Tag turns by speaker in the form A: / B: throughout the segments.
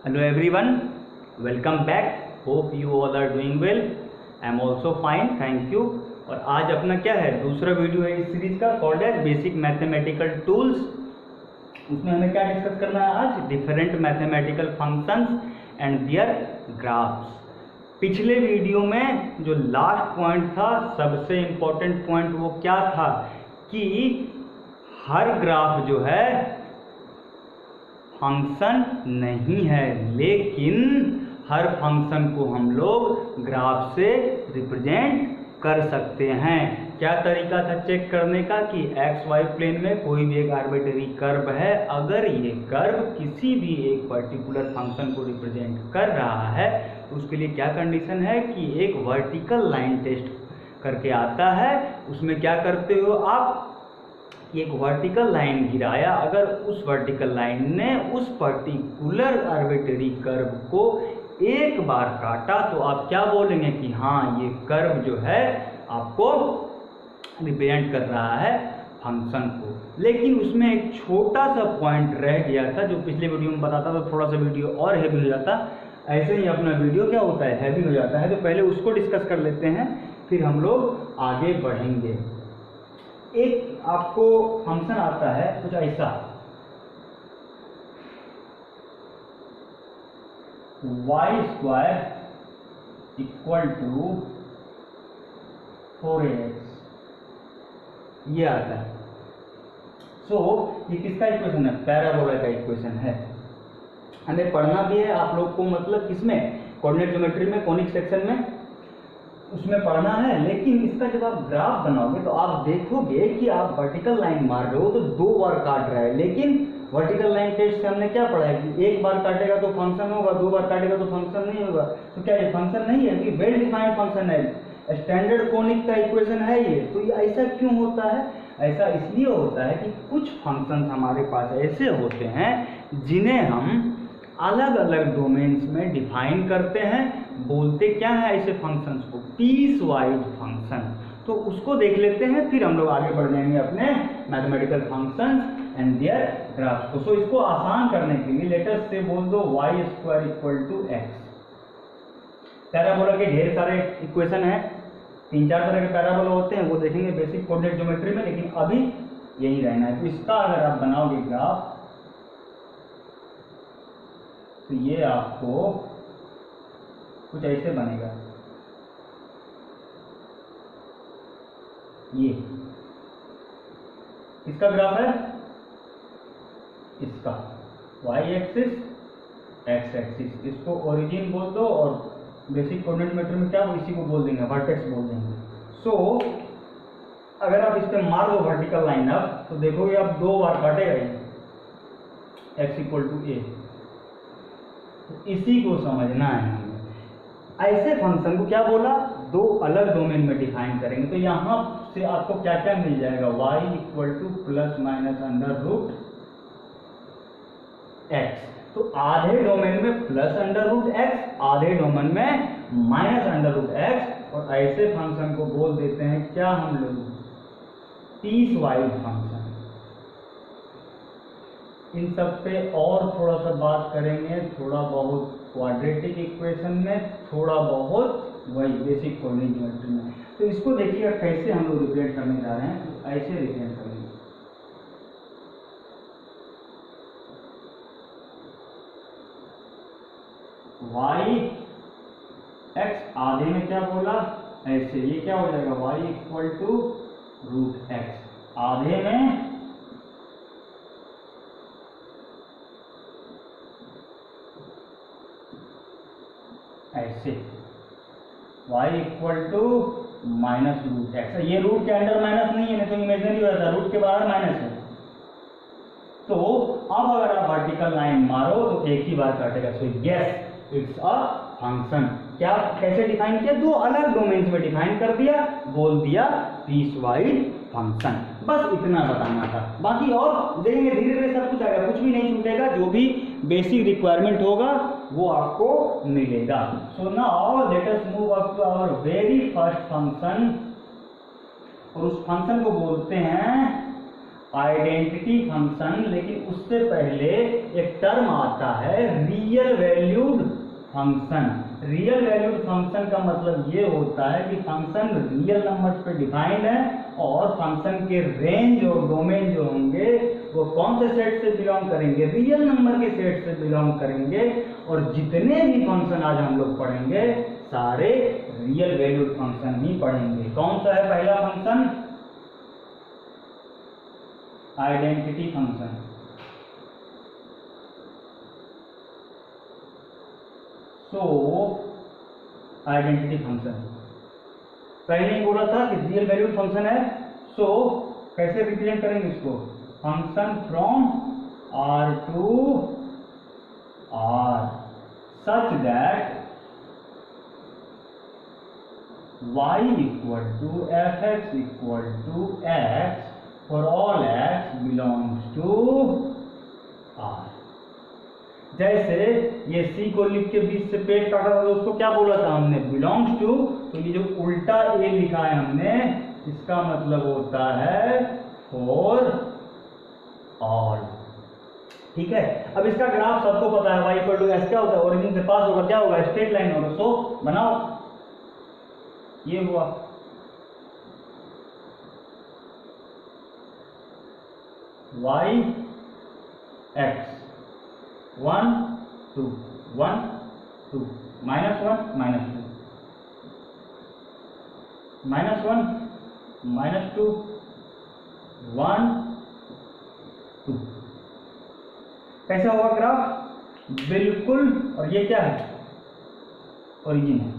A: Hello everyone, welcome back. Hope you all are doing well. I am also fine, thank you. और आज अपना क्या है, दूसरा वीडियो है इस सीरीज का, called as basic mathematical tools. उसमें हमें क्या डिस्कस करना है आज? Different mathematical functions and their graphs. पिछले वीडियो में जो लास्ट पॉइंट था, सबसे इम्पोर्टेंट पॉइंट वो क्या था कि हर ग्राफ जो है फंक्शन नहीं है, लेकिन हर फंक्शन को हम लोग ग्राफ से रिप्रेजेंट कर सकते हैं. क्या तरीका था चेक करने का कि एक्स वाई प्लेन में कोई भी एक आर्बिट्रेरी कर्व है, अगर ये कर्व किसी भी एक पर्टिकुलर फंक्शन को रिप्रेजेंट कर रहा है तो उसके लिए क्या कंडीशन है कि एक वर्टिकल लाइन टेस्ट करके आता है. उसमें क्या करते हो आप, एक वर्टिकल लाइन गिराया, अगर उस वर्टिकल लाइन ने उस पर्टिकुलर आर्बिट्रेरी कर्व को एक बार काटा तो आप क्या बोलेंगे कि हाँ ये कर्व जो है आपको रिप्रेजेंट कर रहा है फंक्शन को. लेकिन उसमें एक छोटा सा पॉइंट रह गया था जो पिछले वीडियो में बताता तो थोड़ा सा वीडियो और हैवी हो जाता. ऐसे ही अपना वीडियो क्या होता है, हैवी हो जाता है. तो पहले उसको डिस्कस कर लेते हैं, फिर हम लोग आगे बढ़ेंगे. एक आपको फंक्शन आता है कुछ ऐसा, Y square equal to 4ax, ये आता है. ये किसका इक्वेशन है? पैराबोला का इक्वेशन है. हमें पढ़ना भी है आप लोग को, मतलब किसमें, कोऑर्डिनेट ज्योमेट्री में, कोनिक सेक्शन में, उसमें पढ़ना है. लेकिन इसका जब आप ग्राफ बनाओगे तो आप देखोगे कि आप वर्टिकल लाइन मार रहे हो तो 2 बार काट रहा है. लेकिन वर्टिकल लाइन टेस्ट से हमने क्या पढ़ा है कि एक बार काटेगा तो फंक्शन होगा, 2 बार काटेगा तो फंक्शन नहीं होगा. तो क्या ये फंक्शन नहीं है? कि वेल डिफाइंड फंक्शन है, स्टैंडर्ड कोनिक का इक्वेशन है ये. तो ये ऐसा क्यों होता है? ऐसा इसलिए होता है कि कुछ फंक्शंस हमारे पास ऐसे होते हैं जिन्हें हम अलग अलग डोमेन्स में डिफाइन करते हैं. बोलते क्या है ऐसे फंक्शंस को? Piecewise function. तो उसको देख लेते हैं, फिर हम लोग आगे बढ़ जाएंगे अपने mathematical functions and their graphs को. इसको आसान करने के लिए लेट अस से बोल दो y square equal to x. Parabola के ढेर सारे इक्वेशन है, 3-4 तरह के पैराबोला होते हैं, वो देखेंगे बेसिक कोऑर्डिनेट ज्योमेट्री में, लेकिन अभी यही रहना है. तो इसका अगर आप बनाओगे ग्राफ तो ये आपको कुछ ऐसे बनेगा. ये इसका ग्राफ है, इसका y एक्सिस x एक्सिस, इसको ओरिजिन बोल दो और बेसिक कोऑर्डिनेट ज्योमेट्री में क्या इसी को बोल देंगे, वर्टेक्स बोल देंगे. अगर आप इस पे मार दो वर्टिकल लाइन अब तो देखोगे आप 2 बार काटेगा ये x इक्वल टू ए. इसी को समझना है हमें. ऐसे फंक्शन को क्या बोला, 2 अलग डोमेन में डिफाइन करेंगे. तो यहां से आपको क्या क्या मिल जाएगा, y equal to plus minus under root x. तो आधे डोमेन में प्लस अंडर रूट एक्स, आधे डोमेन में माइनस अंडर रूट एक्स. और ऐसे फंक्शन को बोल देते हैं क्या हम लोग, पीस वाइज फंक्शन. इन सब पे और थोड़ा सा बात करेंगे, थोड़ा बहुत क्वाड्रेटिक इक्वेशन में, थोड़ा बहुत वही बेसिक कोऑर्डिनेट ज्योमेट्री में. तो इसको देखिएगा कैसे हम लोग रिप्रेजेंट करने जा रहे हैं. तो ऐसे रिप्रेजेंट करेंगे, y x आधे में क्या बोला ऐसे, ये क्या हो जाएगा y equal to root x. आधे में ऐसे y equal to minus root x. ये रूट के अंदर माइनस नहीं है, नहीं तो इमेजिनरी हो जाता, रूट के बाहर माइनस है. तो अब अगर आप वर्टिकल लाइन मारो तो एक ही बार काटेगा. सो यस इट्स अ फंक्शन. क्या कैसे डिफाइन किया? 2 अलग डोमेन्स में डिफाइन कर दिया, बोल दिया पीस वाइज फंक्शन. बस इतना बताना था, बाकी और देखेंगे धीरे धीरे सब कुछ आएगा, कुछ भी नहीं छूटेगा. जो भी बेसिक रिक्वायरमेंट होगा वो आपको मिलेगा. So now let us move up to our very first function. और उस फंक्शन को बोलते हैं आइडेंटिटी फंक्शन, लेकिन उससे पहले एक टर्म आता है real valued function. Real valued function का मतलब ये होता है कि फंक्शन रियल नंबर्स पे डिफाइंड है और फंक्शन के रेंज और डोमेन जो होंगे वो कौन से सेट से बिलोंग करेंगे, रियल नंबर के सेट से बिलोंग करेंगे। और जितने भी फंक्शन आज हम लोग पढ़ेंगे सारे रियल वैल्यूड फंक्शन ही पढ़ेंगे। कौन सा है पहला फंक्शन? Identity function. सो आइडेंटिटी फंक्शन पहले ही बोला था कि रियल वैल्यूड फंक्शन है। सो कैसे रिप्रेजेंट करेंगे इसको? Function from R to R such that y equal to fx equal to x for all x belongs to R। जैसे ये C को लिख के बीच से पेट काटा था तो उसको क्या बोला था हमने? Belongs to. तो ये जो उल्टा ए लिखा है हमने, इसका मतलब होता है फॉर ऑल। ठीक है, अब इसका ग्राफ सबको पता है, y इक्वल टू एस क्या होता है? ओरिजिन से पास होगा, क्या होगा? स्ट्रेट लाइन होगा। सो बनाओ, ये हुआ y x 1 2 1 2 -1 -2 -1 -2 1 2। कैसा होगा ग्राफ? बिल्कुल। और ये क्या है? ओरिजिन है।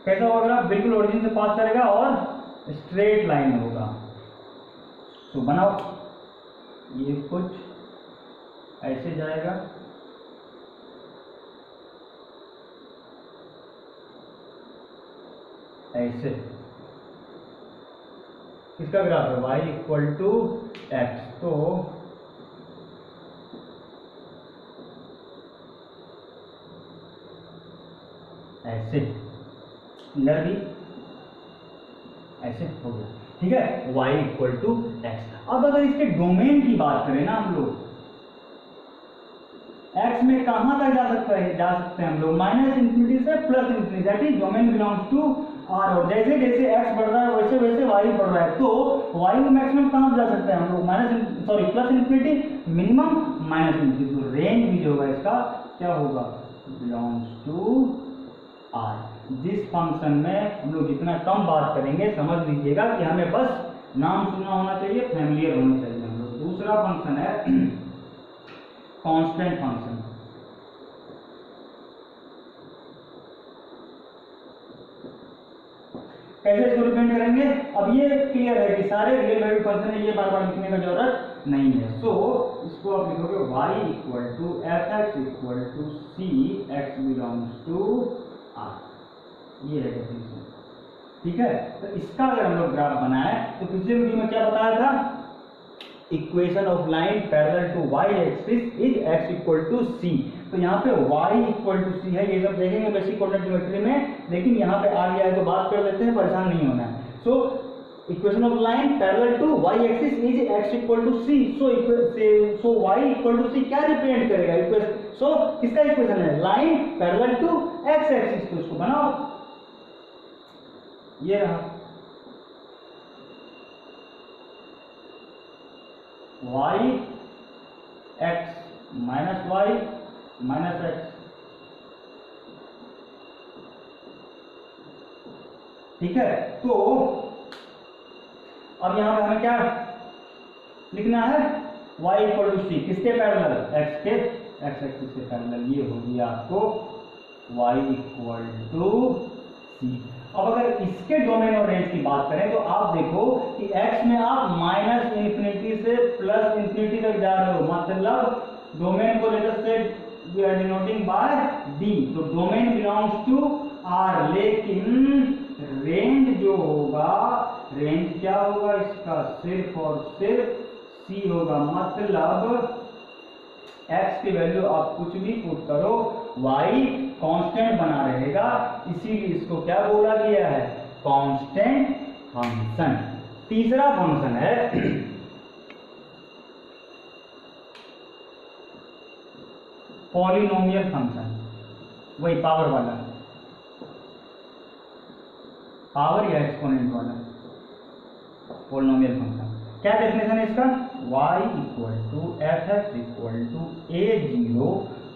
A: कैसा होगा ग्राफ? बिल्कुल ओरिजिन से पास करेगा और स्ट्रेट लाइन होगा। तो बनाओ, ये कुछ ऐसे जाएगा, ऐसे। किसका ग्राफ है? y equal to x. तो ऐसे भी ऐसे हो गया। ठीक है, y इक्वल टू एक्स। अब अगर इसके डोमेन की बात करें ना हम लोग, x में कहां तक जा सकते हैं हम लोग? -इंफिनिटी से +infinity, that is domain belongs to R। और जैसे जैसे x बढ़ रहा है वैसे वैसे y बढ़ रहा है। तो y में मैक्सिमम कहां जा सकते हैं हम लोग? +Infinity, minimum -infinity. तो रेंज भी जो होगा इसका क्या होगा? Belongs to R। जिस फंक्शन में हम लोग जितना कम बात करेंगे, समझ लीजिएगा कि हमें बस नाम सुनना होना चाहिए, फैमिलियर होना चाहिए हम लोग। दूसरा फंक्शन है कांस्टेंट फंक्शन। कैसे इसको रिप्रेजेंट करेंगे? अब ये क्लियर है कि सारे रियल वैल्यू फंक्शन है, ये बार बार लिखने का जरूरत नहीं है। सो इसको आप लिखोगे y equal to fx equal to c x belongs to R। ये है डेफिनेशन। ठीक है, तो इसका अगर हम लोग ग्राफ बनाए तो पिछले वीडियो में क्या बताया था? Equation of line parallel to y axis is x equal to c। तो यहाँ पे y इक्वल टू c है, ये सब देखेंगे बेसिक कोऑर्डिनेट ज्योमेट्री में, लेकिन यहाँ पे आ गया है तो बात कर लेते हैं, परेशान नहीं होना है। So equation of line parallel to y axis is x equal to c। So y equal to c क्या रिप्रेजेंट करेगा? इक्वेशन। सो किसका इक्वेशन है? Line parallel to x axis. तो इसको बनाओ, ये रहा y x minus y minus x। ठीक है, तो अब यहां पे हमें क्या लिखना है? y इक्वल टू c किसके पैरेलल? x के, x एक्सिस के पैरेलल। ये हो गया आपको y इक्वल टू c। अब अगर इसके डोमेन और रेंज की बात करें तो आप देखो कि x में आप -इंफिनिटी से +इंफिनिटी तक जा रहे हो, मतलब डोमेन को let us say we are denoting by d। तो डोमेन बिलोंग्स टू R, लेकिन रेंज जो होगा, रेंज क्या होगा इसका? सिर्फ और सिर्फ c होगा। मतलब x की वैल्यू आप कुछ भी पुट करो, y कांस्टेंट बना रहेगा, इसीलिए इसको क्या बोला गया है? Constant function. तीसरा फंक्शन है पॉलिनोमियल फंक्शन, वही पावर वाला, पावर या एक्सपोनेंट वाला पॉलिनोमियल फंक्शन। क्या डेफिनेशन है इसका? y equal to F x equal to a0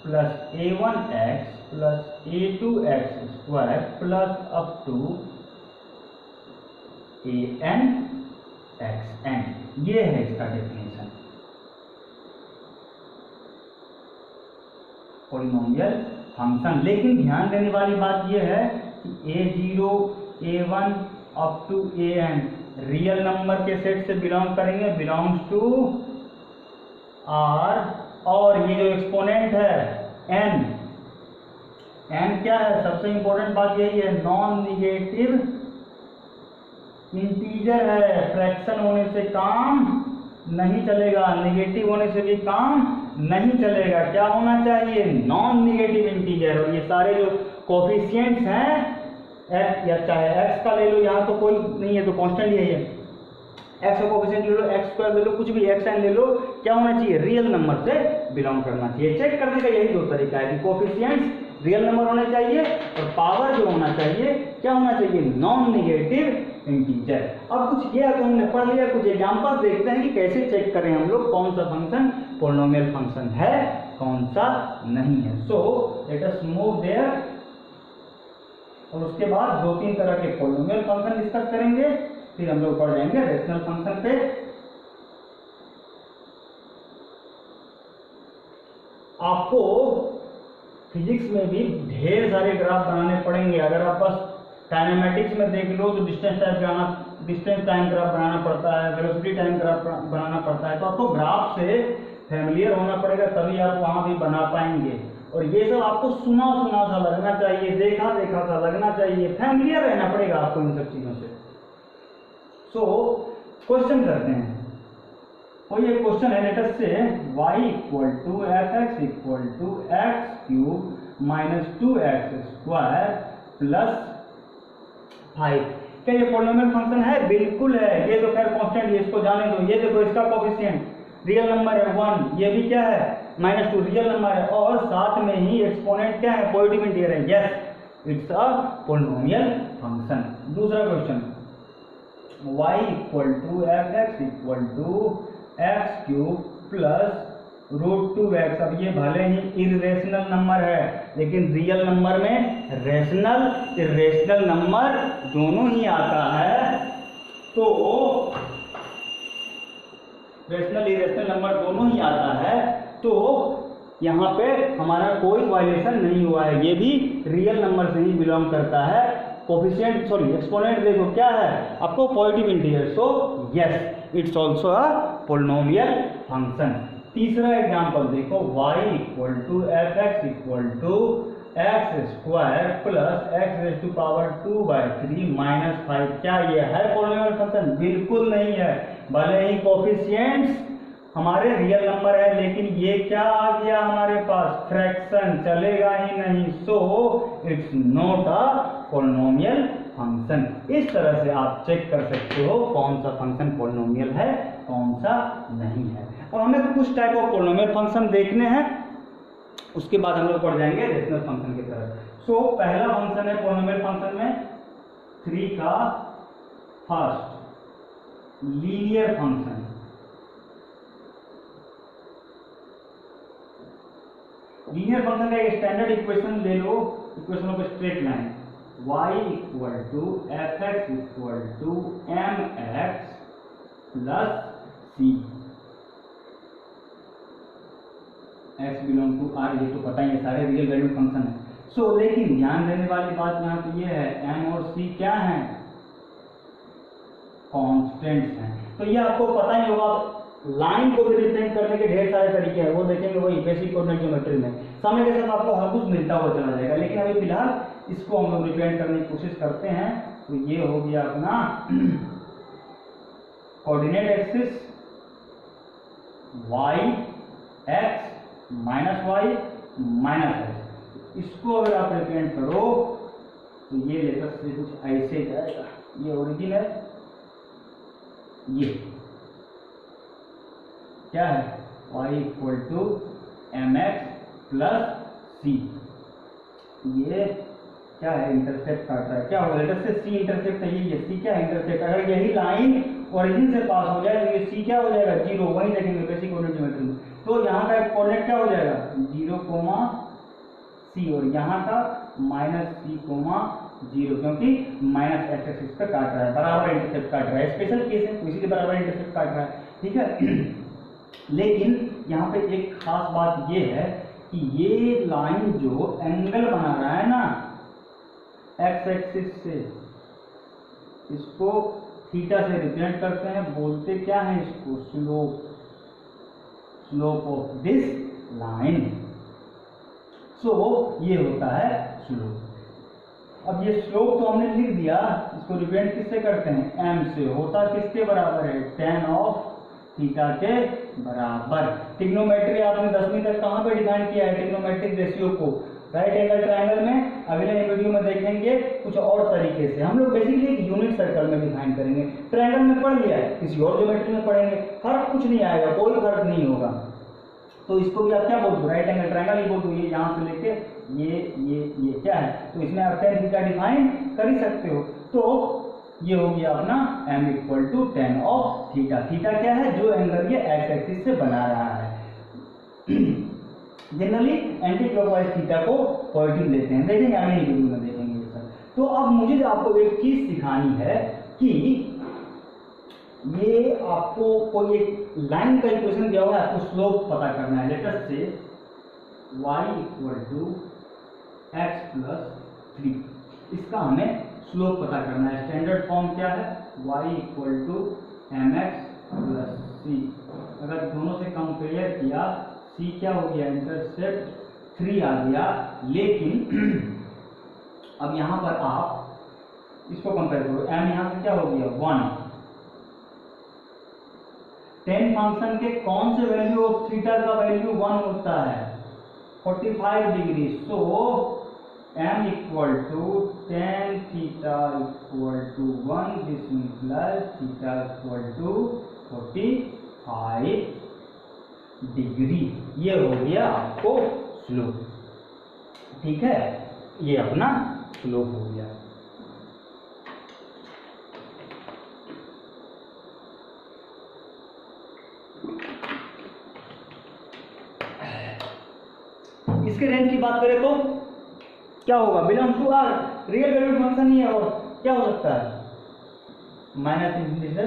A: plus a1x plus a2x square plus up to an xn, ये है इसका डेफिनेशन पॉलिनोमियल फंक्शन। लेकिन ध्यान देने वाली बात यह है कि a0 a1 up to an real number के सेट से बिलोंग करेंगे, बिलोंग्स टू R, और ये जो एक्सपोनेंट है n, n क्या है? सबसे इंपॉर्टेंट बात यही है, नॉन निगेटिव इंटीजर है, फ्रैक्शन होने से काम नहीं चलेगा, नेगेटिव होने से भी काम नहीं चलेगा। क्या होना चाहिए? Non negative integer. और ये सारे जो कोफिशिएंट्स हैं, एक्स या चाहे एक्स का ले लो, यहाँ तो कोई नहीं है तो कांस्टेंट ही है, एक्स का कोफिशिएंट ले लो, एक्स स्क्वायर ले लो, कुछ भी एक्स एन ले लो, क्या होना चाहिए? रियल नंबर से बिलोंग करना चाहिए। चेक करने का यही दो तरीका है कि कोफिशिएंट्स रियल नंबर होने चाहिए और पावर जो होना चाहिए क्या होना चाहिए? Non negative integer. अब कुछ ये तो हमने पढ़ लिया, कुछ एग्जांपल देखते हैं कि कैसे चेक करें हम लोग कौन सा फंक्शन पॉलिनोमियल फंक्शन है, कौन सा नहीं है। So let us move there, और उसके बाद दो तीन तरह के पॉलिनोमियल फंक्शन डिस्कस करेंगे, फिर हम लोग पढ़ जाएंगे रेशनल फंक्शन पे। आपको फिजिक्स में भी ढेर सारे ग्राफ बनाने पड़ेंगे। अगर आप बस काइनेमेटिक्स में देख लो तो डिस्टेंस टाइम ग्राफ बनाना पड़ता है, वेलोसिटी टाइम ग्राफ बनाना पड़ता है, तो आपको ग्राफ से फैमिलियर होना पड़ेगा, तभी आप वहां भी बना पाएंगे। और ये सब आपको सुना सुना सा लगना चाहिए, देखा देखा सा लगना चाहिए, फैमिलियर रहना पड़ेगा आपको इन सब चीजों से। सो क्वेश्चन करते हैं। कोई एक क्वेश्चन है, late us say y equal to F x equal to x cube minus 2x square plus 5। क्या ये पॉलिनोमियल फंक्शन है? बिल्कुल है। ये तो खैर कांस्टेंट है, इसको जाने दो। ये देखो इसका कोफिशिएंट रियल नंबर है 1, ये भी क्या है? -2 रियल नंबर है, और साथ में ही एक्सपोनेंट क्या है? पॉजिटिव इंटीजर है। Yes, it's a polynomial function. दूसरा question, y equal to F x equal to x cube plus √2x। अब ये भले ही इरेशनल नंबर है, लेकिन रियल नंबर में रेशनल इरेशनल नंबर दोनों ही आता है, तो रेशनल इरेशनल नंबर दोनों ही आता है, तो यहाँ पे हमारा कोई वायलेशन नहीं हुआ है, ये भी रियल नंबर से ही बिलोंग करता है। कोफिशिएंट सॉरी एक्सपोनेंट देखो क्या है आपको? Positive integer. So yes, it's also a polynomial function. तीसरा एग्जांपल देखो, y equal to F x equal to x square plus x raise to power 2/3 minus 5। क्या ये है पॉलिनोमियल फंक्शन? बिल्कुल नहीं है। भले ही कोफिशिएंट्स हमारे रियल नंबर है, लेकिन ये क्या आ गया हमारे पास? फ्रैक्शन, चलेगा ही नहीं। So it's not a polynomial function. इस तरह से आप चेक कर सकते हो कौन सा फंक्शन पॉलिनोमियल है, कौन सा नहीं है। और हमें कुछ टाइप ऑफ पॉलिनोमियल फंक्शन देखने हैं, उसके बाद हम लोग पढ़ जाएंगे रेशनल फंक्शन की तरफ। सो पहला फंक्शन है पॉलिनोमियल फंक्शन में 3 का first linear function. Linear function का एक स्टैंडर्ड इक्वेशन ले लो, equation of straight line, y equal to F x equal to M X plus C, x belong to r। ये तो पता ही है, सारे रियल वैल्यू फंक्शन है। सो लेकिन ध्यान देने वाली बात यहाँ पे ये है, m और c क्या है? कॉन्स्टेंट्स हैं। तो ये आपको पता ही होगा। लाइन को भी रिप्रेजेंट करने के ढेर सारे तरीके हैं, वो देखेंगे वही बेसिक कोऑर्डिनेट ज्योमेट्री में। समय के साथ आपको हर कुछ मिलता हुआ चला जाएगा, लेकिन अभी फिलहाल इसको हम लोग रिप्रेजेंट करने की कोशिश करते हैं। तो ये हो गया अपना coordinate axis y x minus y minus x. इसको अगर आप रिप्रेजेंट करो तो ये लेकर से कुछ ऐसे जाएगा। ये ओरिजिन है, ये क्या है? y equal to M X plus C. ये क्या है, इंटरसेप्ट काट रहा है, क्या होगा, लेटर से सी इंटरसेप्ट है, ये सी क्या है, इंटरसेप्ट। अगर यही लाइन ओरिजिन से पास हो जाए तो ये सी क्या हो जाएगा, जीरो। वही देखेंगे बेसिक कोऑर्डिनेट ज्योमेट्री में। तो यहाँ का एक कोऑर्डिनेट क्या हो जाएगा, 0, सी, और यहाँ का -c, 0, क्योंकि माइनस एक्स एक्सिस पे काट रहा है, बराबर इंटरसेप्ट काट रहा है। स्पेशल केस है तो इसीलिए बराबर इंटरसेप्ट काट रहा है, ठीक है। लेकिन यहाँ पे एक खास बात ये है कि ये लाइन जो एंगल बना रहा है ना एक्स एक्सिस से, इसको थीटा से रिप्रेजेंट करते हैं, बोलते क्या है इसको, slope, slope of this line. So ये होता है स्लोप। अब ये स्लोप तो हमने लिख दिया, इसको रिप्रेजेंट किससे करते हैं, एम से। होता किसके बराबर है, tan ऑफ थीटा के बराबर। ट्रिग्नोमेट्री आपने 10वीं तक कहाँ पे डिफाइन किया है, ट्रिग्नोमेट्रिक रेशियो को राइट एंगल ट्रायंगल में। अगले वीडियो में देखेंगे कुछ और तरीके से। हम लोग बेसिकली एक यूनिट सर्कल में डिफाइन करेंगे। ट्रायंगल में पढ़ लिया है, किसी और ज्योमेट्री में पढ़ेंगे, फर्क कुछ नहीं आएगा, कोई फर्क नहीं होगा। तो इसको भी आप क्या बोल दो, राइट एंगल ट्रायंगल ही बोल दो। ये यहाँ से लेके ये क्या है, तो इसमें आप tan थीटा डिफाइन कर ही सकते हो। तो ये हो गया अपना m = tan of theta. Theta क्या है, जो एंगल ये एक्स एक्सिस से बना रहा है। जनरली एंटी क्लॉकवाइज थीटा को पॉजिटिव लेते हैं, देखेंगे अगले वीडियो में देखेंगे ये सब। तो अब मुझे आपको एक चीज सिखानी है कि ये आपको कोई एक लाइन का इक्वेशन दिया हुआ है, आपको स्लोप पता करना है। Late us say y = x + 3, इसका हमें स्लोप पता करना है। स्टैंडर्ड फॉर्म क्या है, y = mx + c। अगर दोनों से कंपेयर किया, c क्या हो गया, इंटरसेप्ट 3 आ गया। लेकिन अब यहां पर आप इसको कंपेयर करो, m यहां से क्या हो गया, 1। tan फंक्शन के कौन से वैल्यू ऑफ थीटा का वैल्यू 1 होता है, 45 degree. So m = tan theta = 1, this implies theta = 45 degree. ये हो गया आपको स्लोप, ठीक है, ये अपना स्लोप हो गया। इसके रेंज की बात करें तो क्या होगा, belong to R, real valued function ही है, और क्या हो सकता है, -∞ से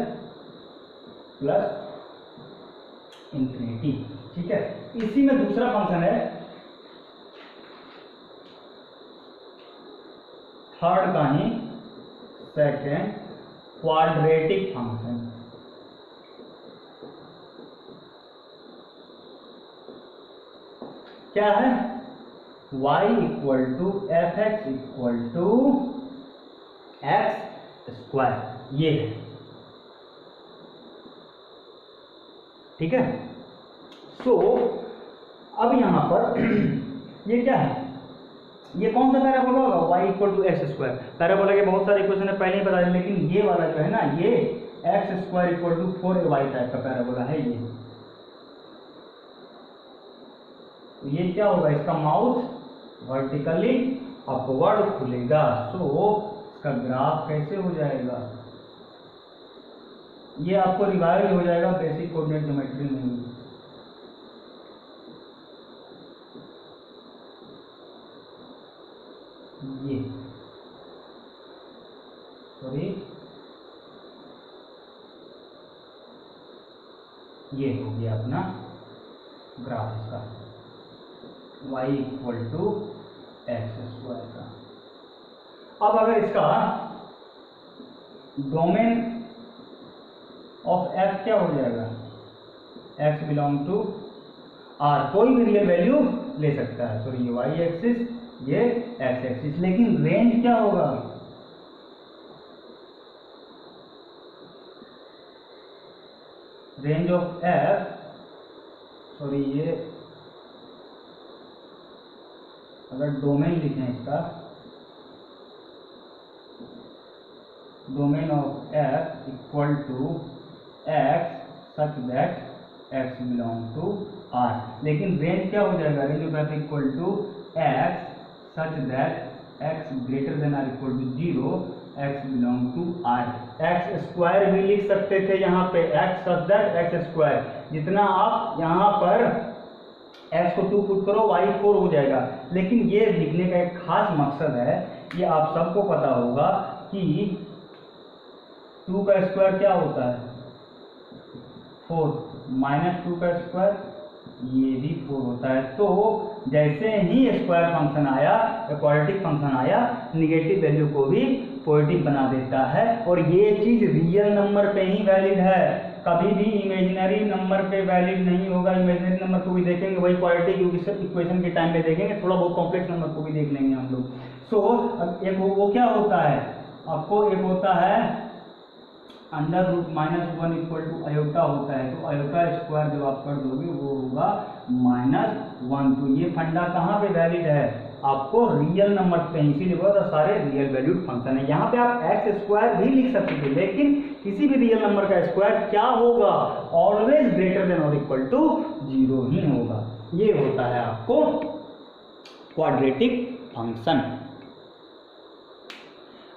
A: +∞, ठीक है। इसी में दूसरा फंक्शन है, थर्ड का ही सेकेंड, क्वाड्रेटिक फंक्शन। क्या है, y = fx = x², ये है, ठीक है। सो अब यहां पर ये क्या है, ये कौन सा पैराबोला होगा, y = x²। पैराबोला के बहुत सारे इक्वेशन पहले ही बता दें, लेकिन ये वाला जो है ना, ये x² = 4ay टाइप का पैराबोला है ये। तो ये क्या होगा, इसका माउथ वर्टिकली अपवर्ड खुलेगा। सो इसका ग्राफ कैसे हो जाएगा, ये आपको रिवाइज हो जाएगा बेसिक कोऑर्डिनेट ज्योमेट्री में। ये सॉरी, ये हो गया अपना ग्राफ इसका, y = x² का। अब अगर इसका डोमेन ऑफ f क्या हो जाएगा, x बिलोंग टू r, कोई भी रियल वैल्यू ले सकता है। सॉरी, ये y एक्सिस, ये x एक्सिस, लेकिन रेंज क्या होगा, रेंज ऑफ f, सॉरी ये अगर डोमेन लिखें इसका, domain of f = x such that x belong to R, लेकिन रेंज क्या हो जाएगा, range of f equal to x such that x greater than or equal to 0, x belong to R. X square भी लिख सकते थे यहाँ पे, x such that x square, जितना आप यहाँ पर एक्स को 2 पुट करो वाई 4 हो जाएगा। लेकिन ये लिखने का एक खास मकसद है, ये आप सबको पता होगा कि 2 का स्क्वायर क्या होता है 4, माइनस 2 का स्क्वायर ये भी 4 होता है। तो जैसे ही स्क्वायर फंक्शन आया, क्वाड्रेटिक फंक्शन आया, निगेटिव वैल्यू को भी पॉजिटिव बना देता है। और ये चीज रियल नंबर पे ही वैलिड है, कभी भी इमेजिनरी नंबर पे वैलिड नहीं होगा। इमेजिनरी नंबर को भी देखेंगे, वही क्वाड्रेटिक इक्वेशन के टाइम पे देखेंगे, थोड़ा बहुत कॉम्प्लेक्स नंबर को भी देख लेंगे हम लोग। सो एक वो क्या होता है आपको, एक होता है under root -1 equal to iota होता है, तो अयोटा स्क्वायर जब आप कर दोगे वो होगा -1। तो ये फंडा कहाँ पे वैलिड है, आपको रियल नंबर पे, इसीलिए बोला सारे रियल वैल्यूड फंक्शन है। यहाँ पे आप एक्स स्क्वायर भी लिख सकते थे, लेकिन किसी भी रियल नंबर का स्क्वायर क्या होगा, ऑलवेज ग्रेटर देन और इक्वल टू 0 ही होगा। ये होता है आपको क्वाड्रेटिक फंक्शन।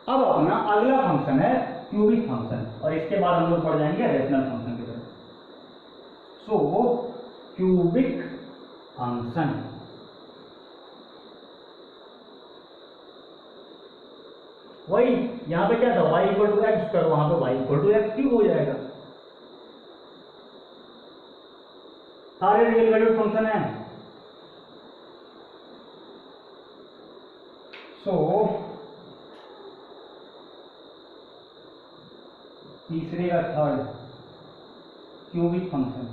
A: अब अपना अगला फंक्शन है क्यूबिक फंक्शन, और इसके बाद हम लोग पढ़ जाएंगे रेशनल फंक्शन की तरफ। सो क्यूबिक फंक्शन, वही यहां पे क्या था, y equal to x square, वहां पे y equal to x cube हो जाएगा। सारे रियल वैल्यूड फंक्शन है। सो तीसरे का third cubic function,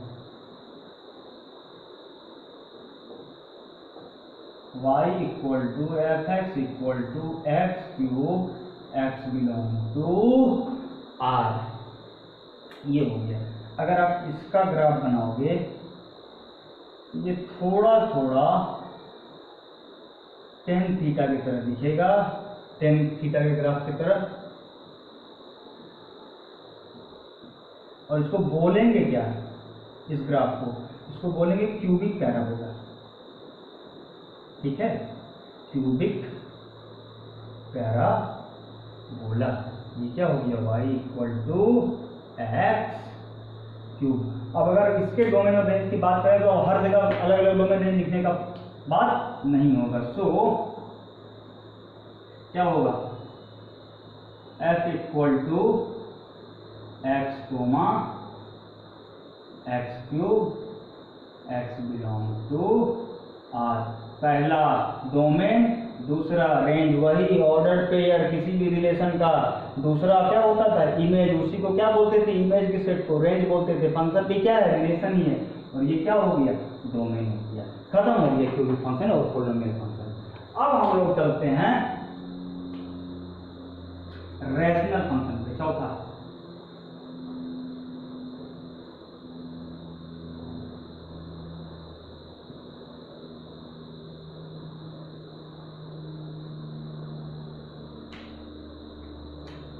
A: y equal to F x equal to x cube, x belong to R. ये हो गया। अगर आप इसका ग्राफ बनाओगे, ये थोड़ा थोड़ा टेन थीटा की तरह दिखेगा, टेन थीटा के ग्राफ की तरह। और इसको बोलेंगे क्या, इस ग्राफ को, इसको बोलेंगे क्यूबिक पैराबोला। ठीक है, क्यूबिक पैराबोला। ये क्या हो गया, y equal to x cube. अब अगर इसके डोमेन ऑफ रेंज की बात करें तो हर जगह अलग अलग डोमेन रेंज लिखने का बात नहीं होगा। सो क्या होगा, f equal to x comma x cube, x belong to R. पहला डोमेन, दूसरा रेंज, वही ऑर्डर पेयर किसी भी रिलेशन का। दूसरा क्या होता था, इमेज, उसी को क्या बोलते थे, इमेज के सेट को रेंज बोलते थे। फंक्शन भी क्या है, रिलेशन ही है। और ये क्या हो गया, डोमेन हो गया, खत्म हो गया क्यूबिक फंक्शन और पॉलिनोमियल फंक्शन। अब हम लोग चलते हैं रैशनल फंक्शन पे, चौथा।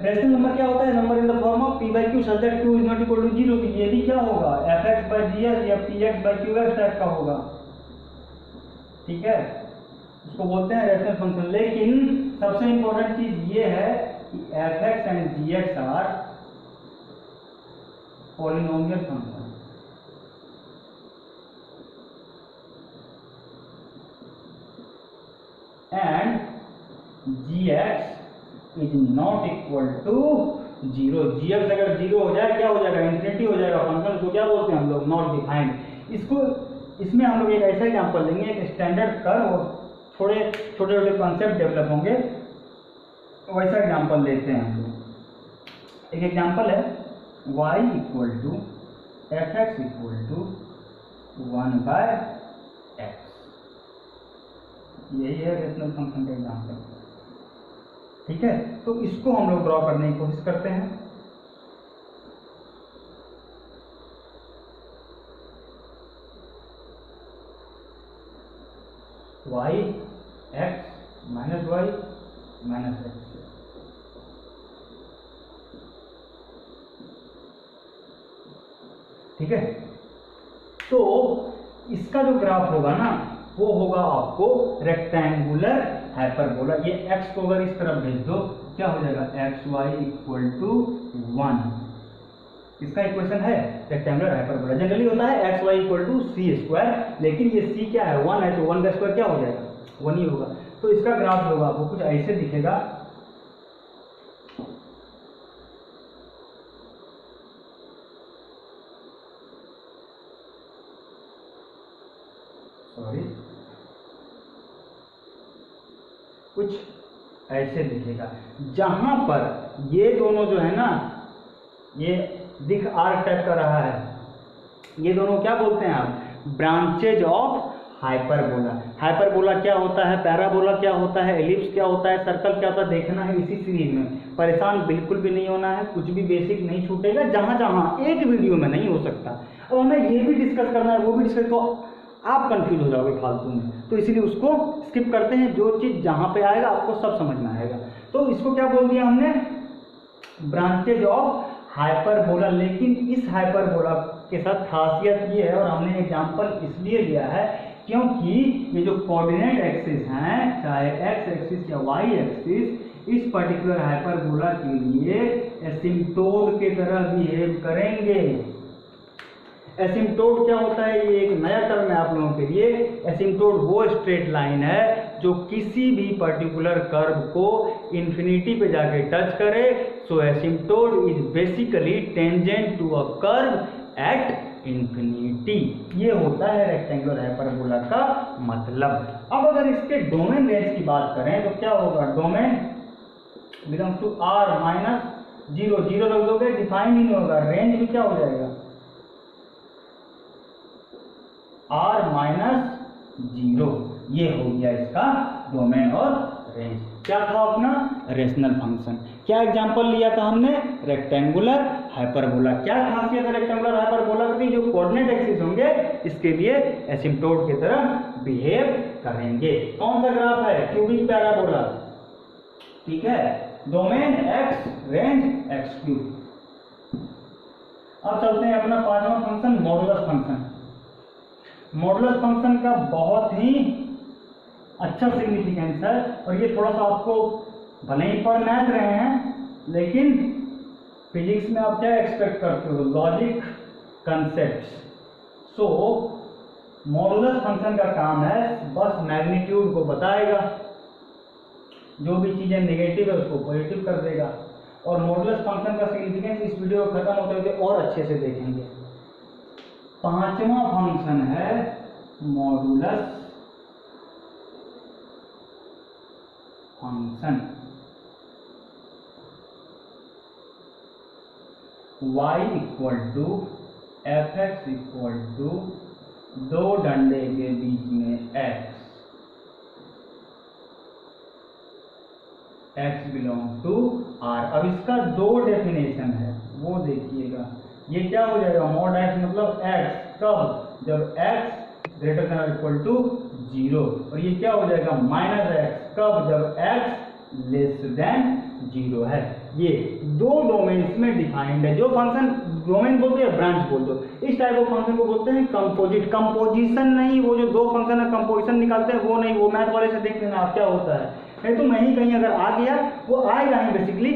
A: रेशनल नंबर क्या होता है, number in the form of p by q such that q is not equal to 0। ये भी क्या होगा, fx बाई gx या px बाई qx टाइप का होगा। ठीक है, इसको बोलते हैं रेशनल फंक्शन। लेकिन सबसे इंपॉर्टेंट चीज ये है कि fx and gx are polynomial function. And gx is not equal to 0। gx अगर 0 हो जाए क्या हो जाएगा, इंफिनिटी हो जाएगा फंक्शन को क्या बोलते हैं हम लोग, नॉट डिफाइंड। इसको इसमें हम लोग एक ऐसा एग्जांपल लेंगे, एक स्टैंडर्ड कर्व और थोड़े छोटे छोटे कॉन्सेप्ट डेवलप होंगे, वैसा एग्जांपल लेते हैं हम लोग। एक एग्जांपल है y equal to F x equal to 1/x। यही है रेशनल फंक्शन का एग्जांपल। ठीक है, तो इसको हम लोग ड्रॉ करने की कोशिश करते हैं। y x minus y minus x. ठीक है, तो इसका जो ग्राफ होगा ना वो होगा आपको रेक्टेंगुलर हाइपरबोला। ये x को अगर इस तरफ भेज दो क्या हो जाएगा, xy इक्वल टू 1। इसका इक्वेशन है रेक्टेंगुलर हाइपरबोला। जनरली होता है xy equal to c square, लेकिन ये c क्या है 1 है, तो 1 का स्क्वायर क्या हो जाएगा 1 ही होगा। तो इसका ग्राफ होगा आपको कुछ ऐसे दिखेगा। सॉरी, कुछ ऐसे दिखेगा, जहां पर ये दोनों जो है ना, ये दिख आर्क टाइप का रहा है, ये दोनों क्या बोलते हैं आप, ब्रांचेज ऑफ हाइपरबोला। हाइपरबोला क्या होता है, पैराबोला क्या होता है, एलिप्स क्या होता है, सर्कल क्या होता है, देखना है इसी सीरीज में। परेशान बिल्कुल भी नहीं होना है, कुछ भी बेसिक नहीं छूटेगा, जहां जहां एक वीडियो में नहीं हो सकता। अब हमें ये भी डिस्कस करना है, वो भी डिस्कस, तो आप कंफ्यूज हो जाओगे फालतू में, तो इसीलिए उसको स्किप करते हैं। जो चीज़ जहाँ पे आएगा आपको सब समझ में आएगा। तो इसको क्या बोल दिया हमने, ब्रांचेज ऑफ हाइपरबोला। लेकिन इस हाइपरबोला के साथ खासियत ये है, और हमने एग्जांपल इसलिए लिया है क्योंकि ये जो कोऑर्डिनेट एक्सिस हैं, चाहे एक्स एक्सिस या वाई एक्सिस, इस पर्टिकुलर हाइपरबोला के लिए एसिम्प्टोट के तरह बिहेव करेंगे। एसिम्प्टोट क्या होता है, ये एक नया टर्म है आप लोगों के लिए। एसिम्प्टोट वो स्ट्रेट लाइन है जो किसी भी पर्टिकुलर कर्व को इन्फिनिटी पे जाके टच करे। So asymptote is basically tangent to a curve at infinity. ये होता है रेक्टेंगुलर हाइपरबोला का मतलब। अब अगर इसके डोमेन रेंज की बात करें तो क्या होगा, domain belongs to r minus 0, 0 रख दोगे डिफाइन ही नहीं होगा, रेंज भी क्या हो जाएगा r माइनस 0। ये हो गया इसका डोमेन और रेंज। क्या था अपना, रेशनल फंक्शन। क्या एग्जांपल लिया था हमने, रेक्टेंगुलर हाइपरबोला। क्या खासियत है रेक्टेंगुलर हाइपरबोला की, जो कोऑर्डिनेट एक्सिस होंगे इसके लिए एसिम्प्टोट की तरह बिहेव करेंगे। कौन सा ग्राफ है, क्यूबिक पैराबोला, ठीक है, डोमेन x, रेंज x3। अब चलते हैं अपना पांचवा function, modulus function. Modulus function का बहुत ही अच्छा सिग्निफिकेंस है, और ये थोड़ा सा आपको भले ही पढ़ मैथ रहे हैं, लेकिन फिजिक्स में आप क्या एक्सपेक्ट करते हो, लॉजिक कंसेप्ट्स। सो मॉडुलस फंक्शन का काम है बस मैग्नीट्यूड को बताएगा, जो भी चीजें नेगेटिव है उसको पॉजिटिव कर देगा। और मॉडुलस फंक्शन का सिग्निफिकेंस इस वीडियो खत्म होते हुए और अच्छे से देखेंगे। पांचवा फंक्शन है modulus function. y equal to F x equal to दो डंडे के बीच में x बिलोंग टू r। अब इसका दो डेफिनेशन है, वो देखिएगा। ये क्या हो जाएगा, मॉड x मतलब x, कब, जब x greater than equal to 0। और ये क्या हो जाएगा, माइनस x, कब, जब x लेस देन 0 है। ये दो डोमेन्स में डिफाइंड है। जो फंक्शन डोमेन बोलते हैं, ब्रांच बोल दो, इस टाइप ऑफ फंक्शन को बोलते हैं कंपोजिट। कंपोजिशन नहीं, वो जो दो फंक्शन है कंपोजिशन निकालते हैं वो नहीं, वो मैथ वाले से देख लेना आप क्या होता है। नहीं तो मैं ही कहीं अगर आ गया, वो आएगा ही बेसिकली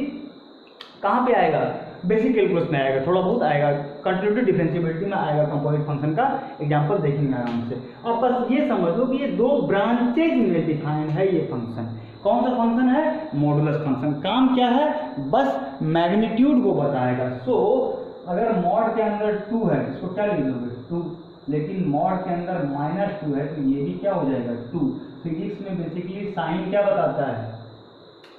A: कहाँ पे आएगा, बेसिक कैलकुलस में आएगा, थोड़ा बहुत आएगा, कंटिन्यूटी डिफरेंशिएबिलिटी में आएगा। कंपोजिट फंक्शन का एग्जांपल देखेंगे आराम से। अब बस ये समझ लो कि ये दो ब्रांचेज में डिफाइंड है ये फंक्शन। कौन सा फंक्शन है, मॉडुलस फंक्शन। काम क्या है, बस मैग्नीट्यूड को बताएगा। सो अगर मॉड के अंदर 2 है, इसको क्या लिख दोगे 2, लेकिन मॉड के अंदर -2 है, तो ये भी क्या हो जाएगा 2। फिजिक्स में बेसिकली साइन क्या बताता है,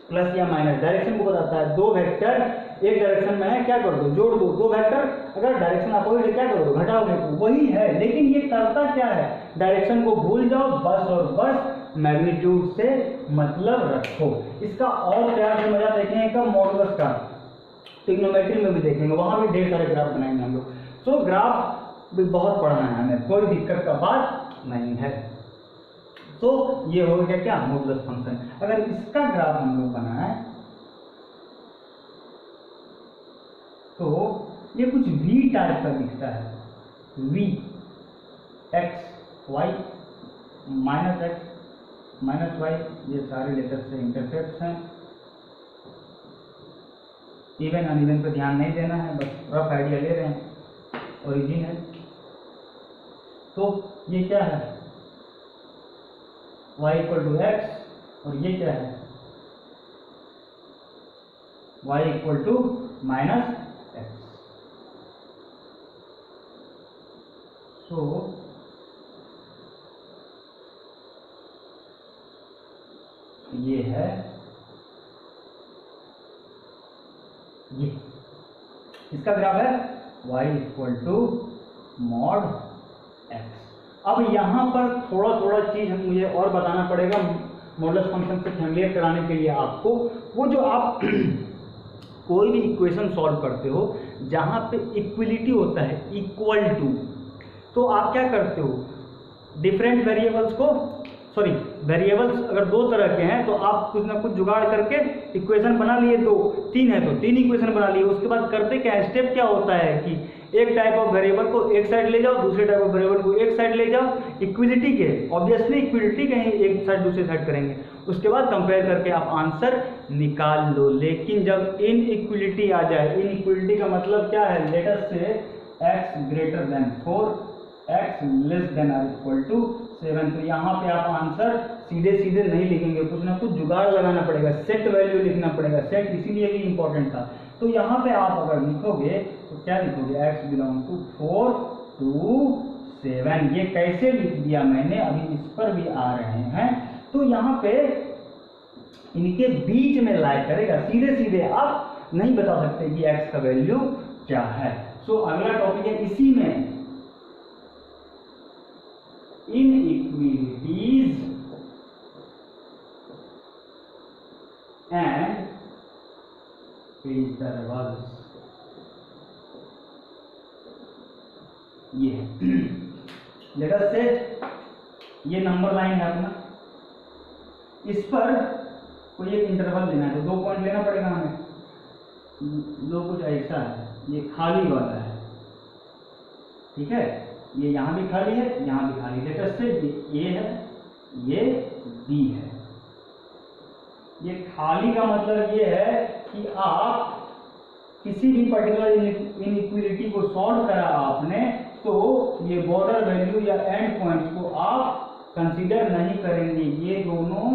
A: प्लस या माइनस, डायरेक्शन को बताता है। दो वेक्टर एक डायरेक्शन में है, क्या कर दो, जोड़ दो। दो वेक्टर अगर डायरेक्शन अपोजिट है, क्या करोगे, घटाओगे, वही है। लेकिन ये करता क्या है, डायरेक्शन को भूल जाओ बस, और बस मैग्नीट्यूड से मतलब रखो। इसका और प्यार से मजा देखेंगे कब, मॉडुलस का ट्रिग्नोमेट्री में भी देखेंगे, वहां भी ढेर सारे ग्राफ बनाएंगे हम लोग। तो ग्राफ भी बहुत पढ़ना है हमें, कोई दिक्कत का बात नहीं है। तो ये हो गया क्या, मॉडुलस फंक्शन। अगर इसका ग्राफ हम लोग बनाए तो ये कुछ v टाइप का दिखता है, v x y minus x minus y, ये सारे लेटर्स से इंटरसेप्ट हैं। इवन अनइवन पे ध्यान नहीं देना है, बस रफ आइडिया ले रहे हैं, ओरिजिन है। तो ये क्या है, y इक्वल टू एक्स, और ये क्या है, y equal to minus X. So ये है, ये इसका ग्राफ है y equal to mod X. अब यहाँ पर थोड़ा चीज मुझे और बताना पड़ेगा मॉडुलस फंक्शन से फैमिलियर कराने के लिए आपको। वो जो आप कोई भी इक्वेशन सॉल्व करते हो जहाँ पे इक्वलिटी होता है, इक्वल टू, तो आप क्या करते हो, डिफरेंट वेरिएबल्स को, सॉरी वेरिएबल्स अगर दो तरह के हैं तो आप कुछ ना कुछ जुगाड़ करके इक्वेशन बना लिए, दो तीन है तो तीन इक्वेशन बना लिए। उसके बाद करते क्या है, स्टेप क्या होता है कि एक टाइप ऑफ वेरिएबल को एक साइड ले जाओ, दूसरे टाइप ऑफ वेरिएबल को एक साइड ले जाओ, इक्विलिटी के, ऑब्वियसली इक्विलिटी के ही एक साइड दूसरे साइड करेंगे, उसके बाद कंपेयर करके आप आंसर निकाल लो। लेकिन जब इनइक्विलिटी आ जाए, इनइक्विलिटी का मतलब क्या है, लेट अस से x greater then 4, x less than और इक्वल टू 7, तो यहाँ पे आप आंसर सीधे सीधे नहीं लिखेंगे, कुछ ना कुछ जुगाड़ लगाना पड़ेगा, सेट वैल्यू लिखना पड़ेगा। सेट इसीलिए भी इंपॉर्टेंट था। तो यहाँ पे आप अगर लिखोगे तो क्या लिखोगे, x बिलोंग टू 4 to 7। ये कैसे लिख दिया मैंने, अभी इस पर भी आ रहे हैं। तो यहाँ पे इनके बीच में लाई करेगा, सीधे सीधे आप नहीं बता सकते कि x का वैल्यू क्या है। सो अगला टॉपिक है इसी में, inequalities and intervals। ये लेट अस से ये नंबर लाइन है अपना, इस पर कोई एक इंटरवल लेना है तो 2 पॉइंट लेना पड़ेगा हमें। लो कुछ ऐसा है, ये खाली वाला है, ठीक है, ये यहाँ भी खाली है, यहाँ भी खाली। लेट अस से ये A है, ये B है। ये खाली का मतलब ये है कि आप किसी भी पर्टिकुलर इनइक्विलिटी को सॉल्व करा आपने, तो ये बॉर्डर वैल्यू या एंड पॉइंट्स को आप कंसीडर नहीं करेंगे, ये दोनों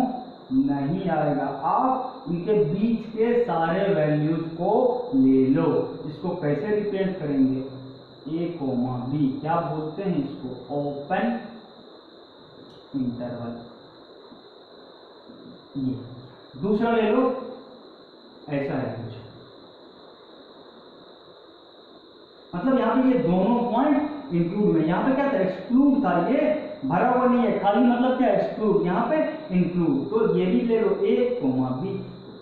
A: नहीं आएगा। आप इनके बीच के सारे वैल्यूज को ले लो। इसको कैसे रिप्रेजेंट करेंगे, A, B, क्या बोलते हैं इसको, ओपन इंटरवल। ये दूसरा ले लो, ऐसा है कुछ, मतलब यहाँ पे ये दोनों पॉइंट इंक्लूड में, यहाँ पे क्या था, एक्सक्लूड था, ये भरा हुआ नहीं है, खाली मतलब क्या, एक्सक्लूड, यहाँ पे इंक्लूड। तो ये भी ले लो, A, B।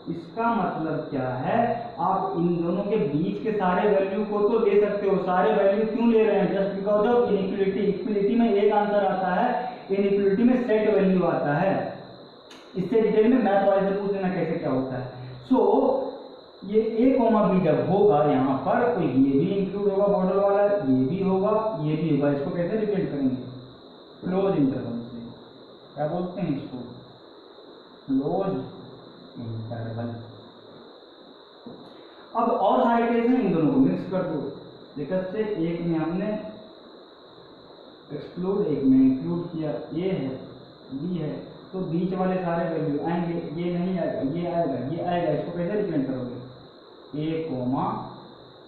A: इसका मतलब क्या है, आप इन दोनों के बीच के सारे वैल्यू को तो ले सकते हो। सारे वैल्यू क्यों ले रहे हैं, जस्ट बिकॉज ऑफ इनइक्विलिटी। इक्विलिटी में एक आंसर आता है, इनइक्विलिटी में सेट वैल्यू आता है। इससे डिटेल में मैथ वाले से पूछ लेना कैसे क्या होता है। सो ये A, B जब होगा यहाँ पर, तो ये भी इंक्लूड होगा बॉर्डर वाला, ये भी होगा, ये भी होगा। इसको कैसे रिप्रेजेंट करेंगे, क्लोज इंटरवल से। क्या बोलते हैं इसको, क्लोज इंटरवल। अब और सारे केस हैं, इन दोनों को मिक्स कर दो। लेकर से एक में हमने एक्सक्लूड, एक में इंक्लूड किया, A है, B है, तो बीच वाले सारे वैल्यू आएंगे, ये नहीं आएगा, ये आएगा, ये आएगा। इसको कैसे रिप्रेजेंट करोगे, A,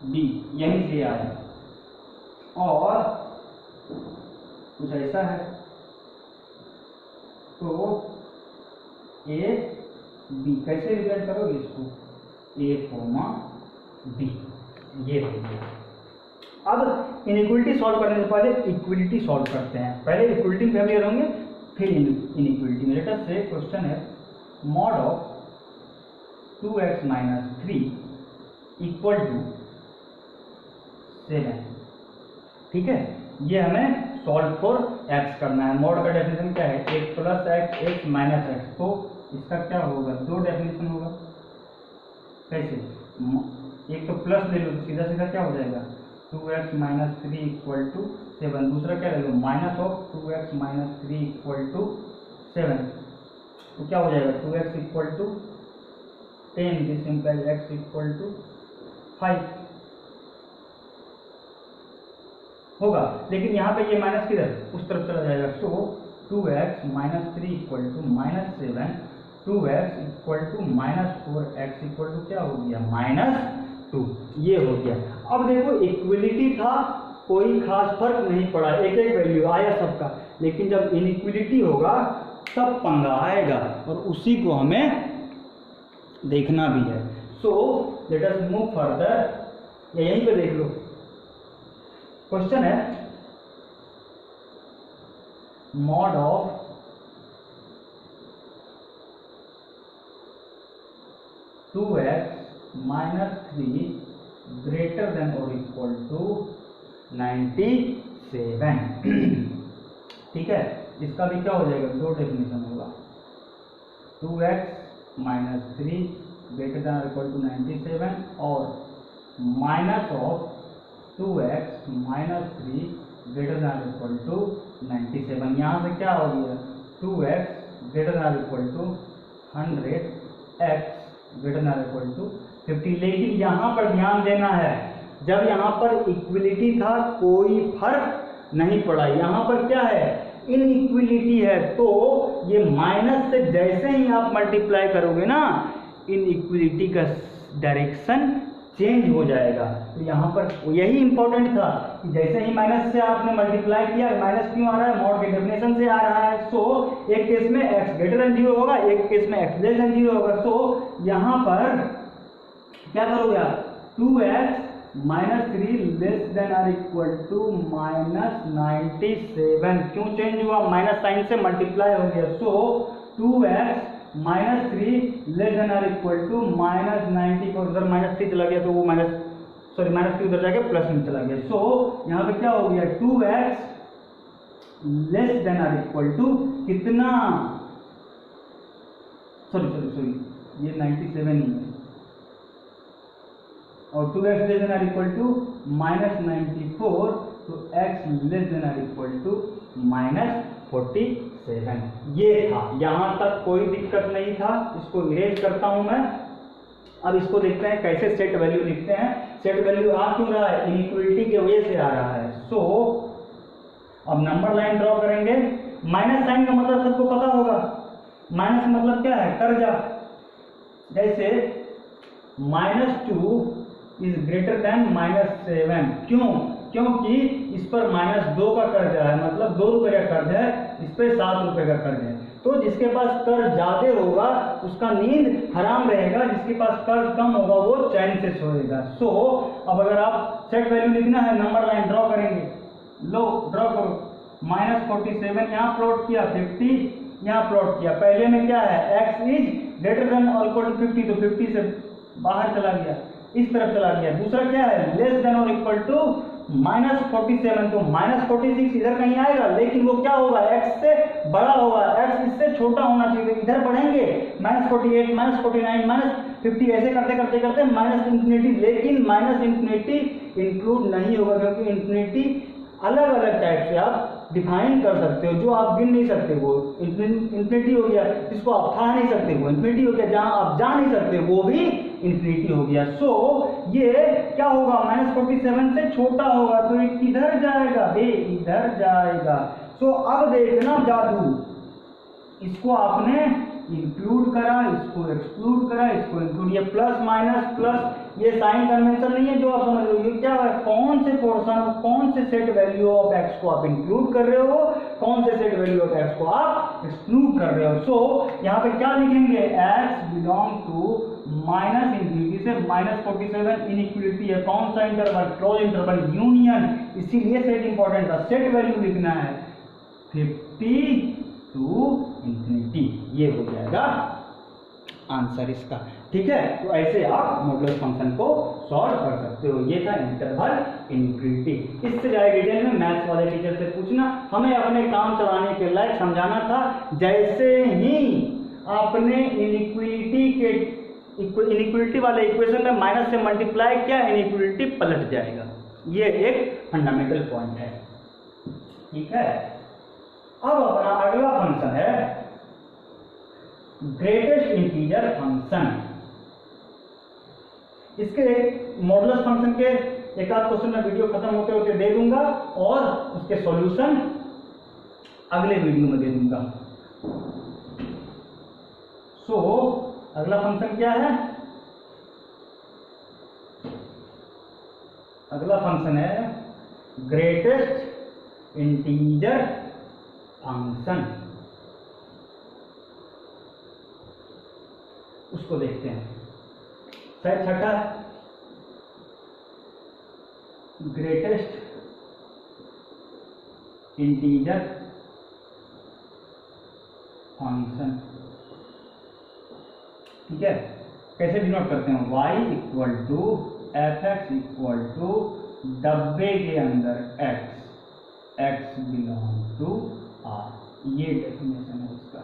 A: B, यहीं से आएगा। और कुछ ऐसा है, तो A, B कैसे रिप्रेजेंट करोगे इसको, A, B, ये हो गया। अब इनइक्विलिटी सॉल्व करने से पहले इक्विलिटी सॉल्व करते हैं। पहले इक्विलिटी में फैमिलियर होंगे, फिर इनइक्विलिटी में। लेट अस से क्वेश्चन है, mod of 2x - 3 equal to 7। ठीक है, ये हमें सॉल्व फॉर x करना है। मॉड का डेफिनेशन क्या है, x plus x, x minus x। तो इसका क्या होगा, दो डेफिनेशन होगा। कैसे, एक तो प्लस ले लो तो सीधा सीधा क्या हो जाएगा, 2x माइनस 3 इक्वल टू 7। दूसरा क्या ले लो, minus of 2x minus 3 equal to 7। तो क्या हो जाएगा, 2x equal to 10, this implies x equal to 5 होगा। लेकिन यहाँ पे ये माइनस किधर, उस तरफ चला जाएगा। So 2x minus 3 equal to minus 7, 2x equal to minus 4, x equal to क्या हो गया, -2। ये हो गया। अब देखो इक्विलिटी था, कोई खास फर्क नहीं पड़ा, एक एक वैल्यू आया सबका। लेकिन जब इनइक्विलिटी होगा तब पंगा आएगा, और उसी को हमें देखना भी है। So let us move further, यहीं पे देख लो। क्वेश्चन है mod of two x minus 3 greater than और इक्वल टू 97। ठीक है, इसका भी क्या हो जाएगा, दो डेफिनेशन होगा। 2x माइनस 3 ग्रेटर देन और इक्वल टू 97 और minus of 2x minus 3 greater than और इक्वल टू 97। यहाँ से क्या हो गया, 2x ग्रेटर देन और equal to 100, x greater than और इक्वल टू 50। लेकिन यहाँ पर ध्यान देना है, जब यहाँ पर इक्विलिटी था कोई फर्क नहीं पड़ा। यहाँ पर क्या है, इनइक्विलिटी है, तो ये माइनस से जैसे ही आप मल्टीप्लाई करोगे ना, इनइक्विलिटी का डायरेक्शन चेंज हो जाएगा। तो यहाँ पर यही इंपॉर्टेंट था कि जैसे ही माइनस से आपने मल्टीप्लाई किया, माइनस क्यों आ रहा है, मॉड के डेफिनेशन से आ रहा है। सो एक केस में x ग्रेटर देन 0 होगा, एक केस में x लेस देन 0 होगा। सो यहाँ पर क्या करोगे आप, 2x माइनस 3 लेस देन और इक्वल टू -97। क्यों चेंज हुआ, माइनस साइन से मल्टीप्लाई हो गया। सो 2x माइनस 3 लेस देन और इक्वल टू -94। उधर -3 चला गया तो वो -3 उधर जाके प्लस में चला गया। सो यहाँ पे क्या हो गया, 2x लेस देन और इक्वल टू कितना, सॉरी ये 97 ही है, और 2x लेस देन और इक्वल टू -94, तो x लेस देन और इक्वल टू -47। ये था, यहाँ तक कोई दिक्कत नहीं था। इसको इरेज करता हूं मैं। अब इसको देखते हैं कैसे सेट वैल्यू लिखते हैं। सेट वैल्यू आ क्यों रहा है, इनइक्वलिटी के वजह से आ रहा है। सो अब नंबर लाइन ड्रॉ करेंगे। माइनस साइन का मतलब सबको पता होगा, माइनस मतलब क्या है, कर्जा। जैसे -2 इज ग्रेटर देन -7। क्यों, क्योंकि इस पर -2 का कर्ज है, मतलब 2 रुपए का कर्ज है, इस पर 7 रुपए का कर्ज है। तो जिसके पास कर्ज ज्यादा होगा उसका नींद हराम रहेगा, जिसके पास कर्ज कम होगा वो चैन से सोएगा। सो अब अगर आप सेट वैल्यू लिखना है, नंबर लाइन ड्रॉ करेंगे। लो ड्रॉ करो, -47 यहाँ प्लॉट किया, 50 यहाँ प्लॉट किया। पहले में क्या है, x इज ग्रेटर देन और इक्वल टू 50, तो 50 से बाहर चला गया, इस तरफ चला गया। दूसरा क्या है, लेस देन और इक्वल टू -47, तो -46 इधर कहीं आएगा, लेकिन वो क्या होगा, x से बड़ा होगा, x इससे छोटा होना चाहिए। इधर बढ़ेंगे -48, -49, -50 ऐसे करते करते करते -इंफिनिटी। लेकिन -इंफिनिटी इंक्लूड नहीं होगा, क्योंकि इंफिनिटी अलग अलग टाइप से आप डिफाइन कर सकते हो, जो आप गिन नहीं सकते वो इंफिनिटी हो गया, जिसको आप खा नहीं सकते वो इंफिनिटी हो गया, जहां आप जा नहीं सकते वो भी इंफिनिटी हो गया। सो ये क्या होगा, -47 से छोटा होगा, तो इधर जाएगा, इधर जाएगा। सो अब देखना जादू, इसको आपने इंक्लूड करा, इसको एक्सक्लूड करा, इसको इंक्लूड, ये प्लस माइनस प्लस, ये साइन कन्वेंशन नहीं है जो आप समझ रहे हो। ये क्या है, कौन से पोर्शन, कौन से सेट वैल्यू ऑफ एक्स को आप इंक्लूड कर रहे हो, कौन से सेट वैल्यू ऑफ एक्स को आप एक्सक्लूड कर रहे हो। सो यहाँ पे क्या लिखेंगे, एक्स बिलोंग टू -इंफिनिटी से -47 इनइक्वलिटी है। कौन सा इंटरवल, क्लोज इंटरवल, यूनियन, इसीलिए सेट इंपॉर्टेंट था। सेट वैल्यू लिखना है 50 टू इंफिनिटी, ये हो जाएगा आंसर इसका। ठीक है, तो ऐसे आप मॉडुलस फंक्शन को सॉल्व कर सकते हो। ये था इंटरवल इनइक्वलिटी। इससे ज़्यादा डिटेल में मैथ्स वाले टीचर से पूछना, हमें अपने काम चलाने के लायक समझाना था। जैसे ही आपने इनइक्वलिटी वाले इक्वेशन में माइनस से मल्टीप्लाई किया, इनइक्वलिटी पलट जाएगा। ये एक फंडामेंटल पॉइंट है, ठीक है। अब अपना अगला फंक्शन है ग्रेटेस्ट इंटीजर फंक्शन। इसके मॉडुलस फंक्शन के एक आध क्वेश्चन में वीडियो खत्म होते होते दे दूंगा और उसके सॉल्यूशन अगले वीडियो में दे दूंगा। सो अगला फंक्शन क्या है? अगला फंक्शन है ग्रेटेस्ट इंटीजर फंक्शन। उसको देखते हैं, शायद छठा ग्रेटेस्ट इंटीजर फंक्शन, ठीक है। कैसे डिनोट करते हैं? y equal to F x equal to डब्बे के अंदर x बिलोंग टू r। ये डेफिनेशन है इसका,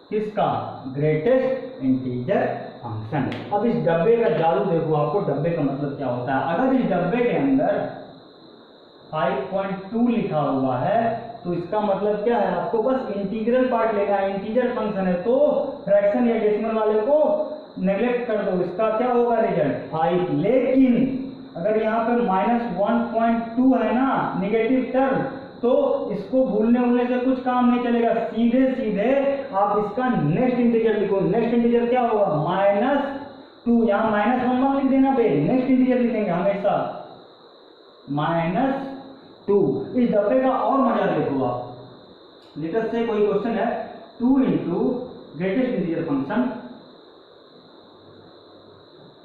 A: किसका? Greatest integer function. अब इस डब्बे का जादू देखो, आपको डब्बे का मतलब क्या होता है। अगर इस डब्बे के अंदर 5.2 लिखा हुआ है तो इसका मतलब क्या है? आपको बस इंटीग्रल पार्ट लेना है। इंटीजर फंक्शन है तो फ्रैक्शन या डेसिमल वाले को नेग्लेक्ट कर दो, इसका क्या होगा रिजल्ट? 5। लेकिन अगर यहाँ पे -1.2 है ना नेगेटिव टर्म, तो इसको भूलने से कुछ काम नहीं चलेगा। सीधे सीधे आप इसका नेक्स्ट इंटीजर लिखो। नेक्स्ट इंटीजर क्या होगा? -2। यहाँ -1 लिख देना पे नेक्स्ट इंटीजर लिखेंगे हमेशा -2। इस डब्बे का और मजा देखो आप। लेटेस्ट से कोई क्वेश्चन है 2 into greatest integer function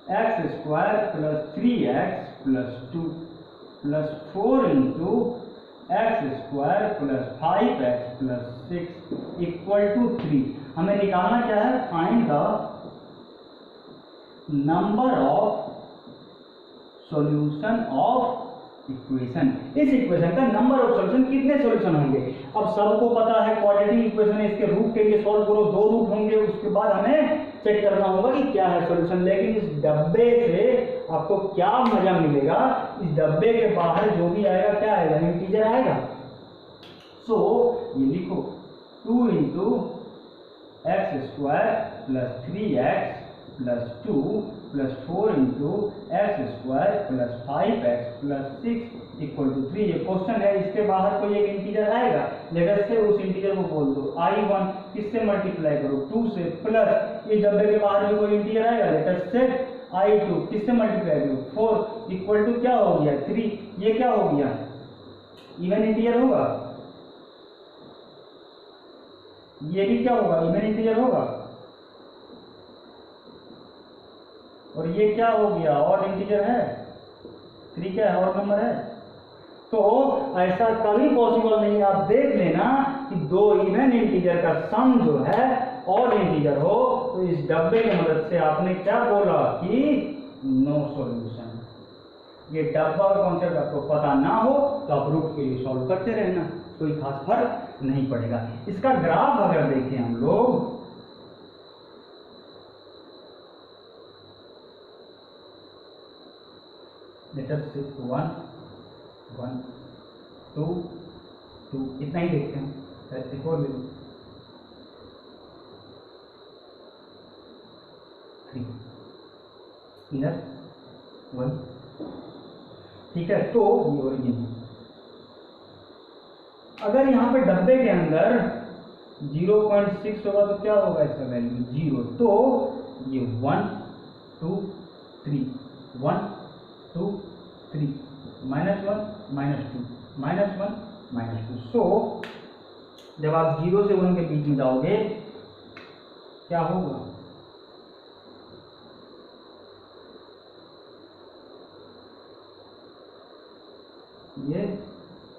A: x² + 3x + 2 + 4 into x² + 5x + 6 = 3। हमें निकालना क्या है? Find the number of solution of equation. इस इक्वेशन का नंबर ऑफ सॉल्यूशन, कितने सॉल्यूशन होंगे? अब सबको पता है क्वाड्रेटिक इक्वेशन है, इसके रूट के लिए सॉल्व करो, 2 रूट होंगे, उसके बाद हमें चेक करना होगा कि क्या है सॉल्यूशन। लेकिन इस डब्बे से आपको क्या मजा मिलेगा? इस डब्बे के बाहर जो भी आएगा क्या आएगा? इंटीजर आएगा। सो ये लिखो 2 into x² + 3x + 2 + 4 into x² + 5x + 6 = 3। ये क्वेश्चन है, इसके बाहर कोई एक इंटीजर आएगा। लेटर से उस इंटीजर को बोल दो I1, किससे मल्टीप्लाई करो? 2 से, प्लस इस डब्बे के बाहर भी कोई इंटीजर आएगा। लेटर से I2, किससे मल्टीप्लाई करो? 4 = क्या हो गया? 3। ये क्या हो गया? इवन इंटीजर होगा। ये भी क्या होगा? इवन इंटीजर होगा। और ये क्या हो गया? और इंटीजर है। 3 क्या है? और नंबर है। तो ऐसा कभी पॉसिबल नहीं है। आप देख लेना कि 2 इवन इंटीजर का सम जो है और इंटीजर हो, तो इस डब्बे की मदद से आपने क्या बोला कि नो सॉल्यूशन। ये डब्बा का कॉन्सेप्ट आपको पता ना हो तो आप रूट के लिए सॉल्व करते रहना, कोई खास फर्क नहीं पड़ेगा। इसका ग्राफ अगर देखें हम लोग, लेटर से 1 1 2 2 इतना ही देखते हैं। एक और ले लो 3 इधर 1, ठीक है। तो ये ओरिजिन, अगर यहाँ पे डब्बे के अंदर 0.6 होगा तो क्या होगा? इसका वैल्यू 0। तो ये 1 2 3 1 2 3 -1 -2 -1 -2। सो जब आप 0 से 1 के बीच में जाओगे क्या होगा? ये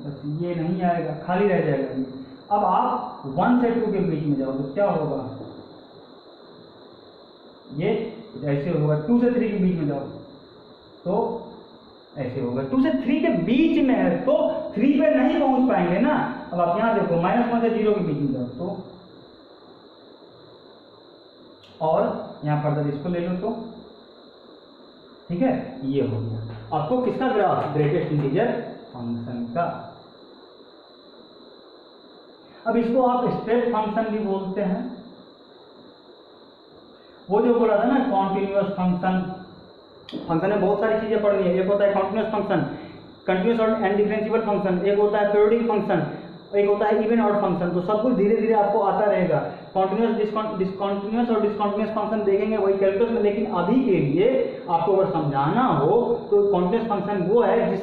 A: बस ये नहीं आएगा, खाली रह जाएगा। अब आप 1 से 2 के बीच में जाओ तो क्या होगा? ये ऐसे होगा। 2 से 3 के बीच में जाओ तो ऐसे होगा। 2 से 3 के बीच में है तो 3 पे नहीं पहुंच पाएंगे ना। अब आप यहां देखो -1 से 0 के बीच में जाओ तो, और यहां फर्दर इसको ले लो तो ठीक है, ये हो गया आपको किसका ग्राफ, ग्रेटेस्ट इंटीजर फंक्शन का। अब इसको आप स्टेप फंक्शन भी बोलते हैं। वो जो बोला था ना कॉन्टिन्यूअस फंक्शन, फंक्शन में बहुत सारी चीजें पढ़नी है। एक होता है कॉन्टिन्यूअस फंक्शन, कंटिन्यूअस और एंड डिफरेंशिएबल फंक्शन, एक होता है पीरियोडिक फंक्शन, एक होता है इवन ऑड फंक्शन। तो सब कुछ धीरे धीरे आपको आता रहेगा। कॉन्टिन्यूअस डिसकंटिन्यूअस और डिसकंटिन्यूअस फंक्शन देखेंगे वही कैलकुलस में, लेकिन अभी के लिए आपको अगर समझाना हो तो कॉन्टिन्यूअस फंक्शन वो है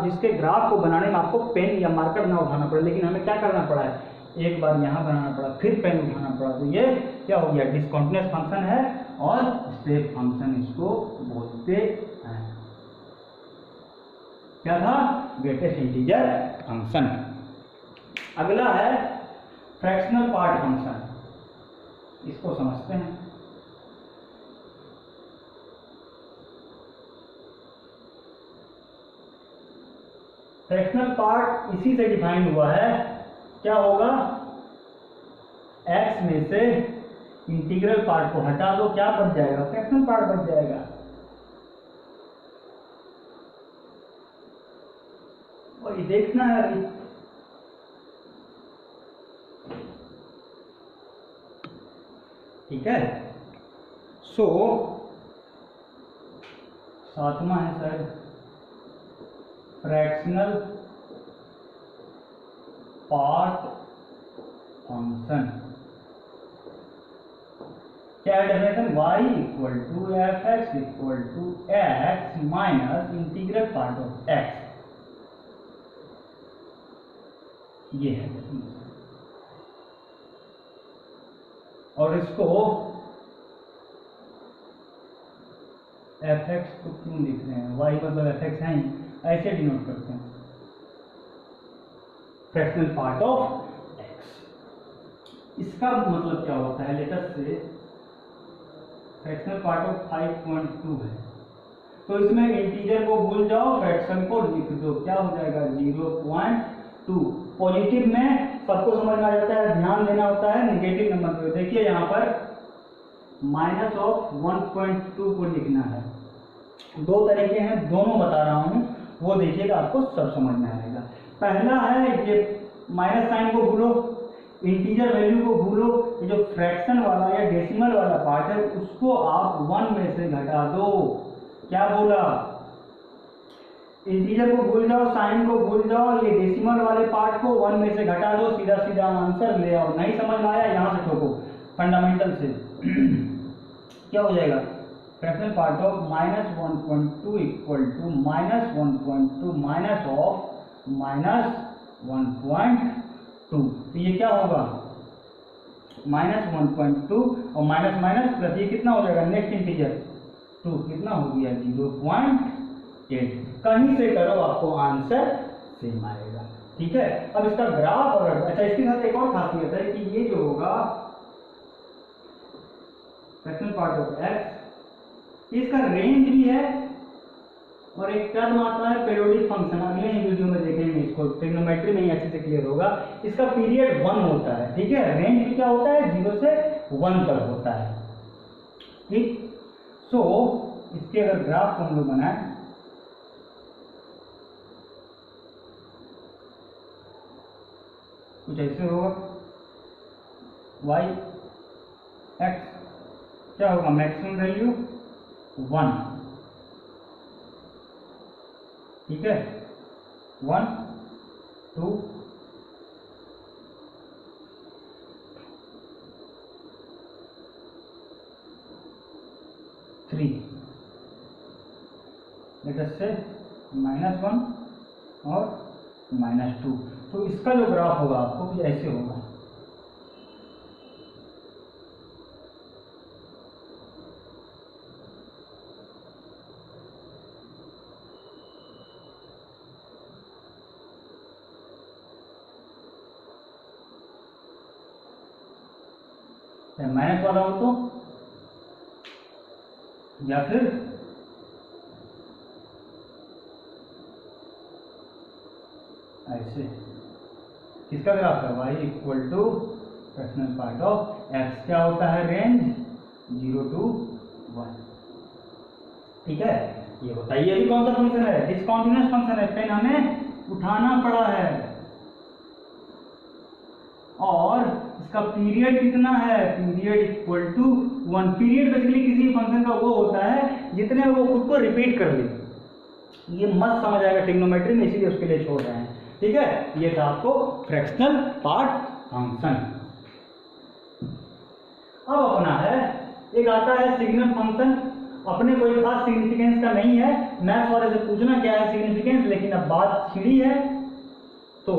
A: जिसके ग्राफ को बनाने में आपको पेन या मार्कर ना उठाना पड़े। लेकिन हमें क्या करना पड़ा है, एक बार यहाँ बनाना पड़ा, फिर पेन उठाना पड़ा। तो ये क्या हो गया, डिसकंटिन्यूअस फंक्शन है और स्टेप फंक्शन इसको बोलते हैं। क्या था, ग्रेटेस्ट इंटीजर फंक्शन। अगला है फ्रैक्शनल पार्ट फंक्शन, इसको समझते हैं। फ्रैक्शनल पार्ट इसी से डिफाइन हुआ है, क्या होगा, x में से इंटीग्रल पार्ट को हटा दो, क्या बच जाएगा, फ्रैक्शनल पार्ट बच जाएगा। और ये देखना है अभी, ठीक है। सो सातवां है सर फ्रैक्शनल पार्ट फंक्शन। क्या है definition, y equal to F x equal to x minus integral part of x, ये है डेफिनेशन। और इसको एफ एक्स को क्यों लिख रहे हैं, y मतलब एफ एक्स है, ऐसे डिनोट करते हैं, फ्रैक्शनल पार्ट ऑफ x। इसका मतलब क्या होता है, लेटर से फ्रैक्शनल पार्ट ऑफ 5.2 है, तो इसमें इंटीजर को भूल जाओ, फ्रैक्शन को लिख दो, क्या हो जाएगा 0.2। पॉजिटिव में सबको समझ में आ जाता है, ध्यान देना होता है नेगेटिव नंबर पे। देखिए यहाँ पर माइनस ऑफ 1.2 को लिखना है, दो तरीके हैं, दोनों बता रहा हूँ, वो देखिएगा आपको सब समझ में आएगा। पहला है ये माइनस साइन को भूलो, इंटीजर वैल्यू को भूलो, ये जो फ्रैक्शन वाला या डेसिमल वाला पार्ट है उसको आप 1 में से घटा दो। क्या बोला, इंटीजर को भूल जाओ, साइन को भूल जाओ, ये डेसिमल वाले पार्ट को 1 में से घटा दो, सीधा सीधा आंसर ले आओ। नहीं समझ में आया, यहाँ से ठोको फंडामेंटल से। क्या हो जाएगा, fractional part of -1.2 equal to -1.2 minus of -1.2। तो ये क्या होगा, -1.2 और माइनस माइनस प्लस, ये कितना हो जाएगा, नेक्स्ट इंटीजर 2, कितना हो गया 0.8। कहीं से करो आपको आंसर सेम आएगा, ठीक है। अब इसका ग्राफ अगर, अच्छा इसके साथ एक और खासियत है कि ये जो होगा फ्रैक्शनल पार्ट ऑफ x, इसका रेंज भी है और एक टर्म आता है पीरियोडिक फंक्शन, अगले ही वीडियो में देखेंगे इसको, ट्रिग्नोमेट्री में ही अच्छे से क्लियर होगा। इसका पीरियड 1 होता है, ठीक है, रेंज भी क्या होता है 0 से 1 तक होता है, ठीक। सो इसके अगर ग्राफ को हम लोग बनाए, कुछ ऐसे होगा, y x क्या होगा, मैक्सिमम वैल्यू 1, ठीक है, 1 2 3, लेटर से -1 और -2। तो इसका जो ग्राफ होगा आपको कुछ ऐसे होगा, माइनस वाला हो तो, या फिर ऐसे। किसका ग्राफ है, y equal to fractional part of x, क्या होता है रेंज 0 to 1, ठीक है। ये बताइए अभी कौन सा फंक्शन है? डिसकंटिन्यूअस फंक्शन है, पेन हमें उठाना पड़ा है। और इसका पीरियड कितना है? Period equal to 1। Period basically किसी फंक्शन का वो होता है जितने वो खुद को रिपीट कर ले। ये मत समझ आएगा ट्रिग्नोमेट्री में, इसीलिए उसके लिए छोड़ रहे हैं। ठीक है, ये था आपको फ्रैक्शनल पार्ट फंक्शन। अब अपना है एक आता है सिग्नल फंक्शन। अपने कोई खास सिग्निफिकेंस का नहीं है, मैथ्स वाले से पूछना क्या है सिग्निफिकेंस, लेकिन अब बात छिड़ी है तो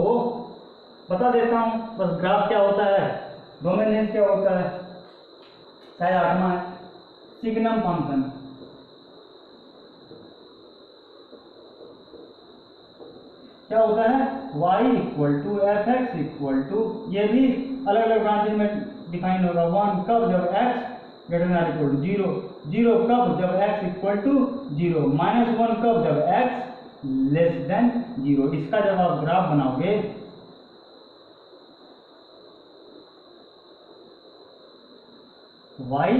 A: बता देता हूं। बस ग्राफ क्या होता है, डोमेन रेंज क्या होता है, शायद 8वां है। सिग्नम फंक्शन क्या होता है? y equal to F x equal to, ये भी अलग अलग ब्रांचेज में डिफाइन होगा। 1 कब? जब x greater than equal to 0। 0 कब? जब x इक्वल टू 0। -1 कब? जब x लेस देन 0। इसका जब आप ग्राफ बनाओगे y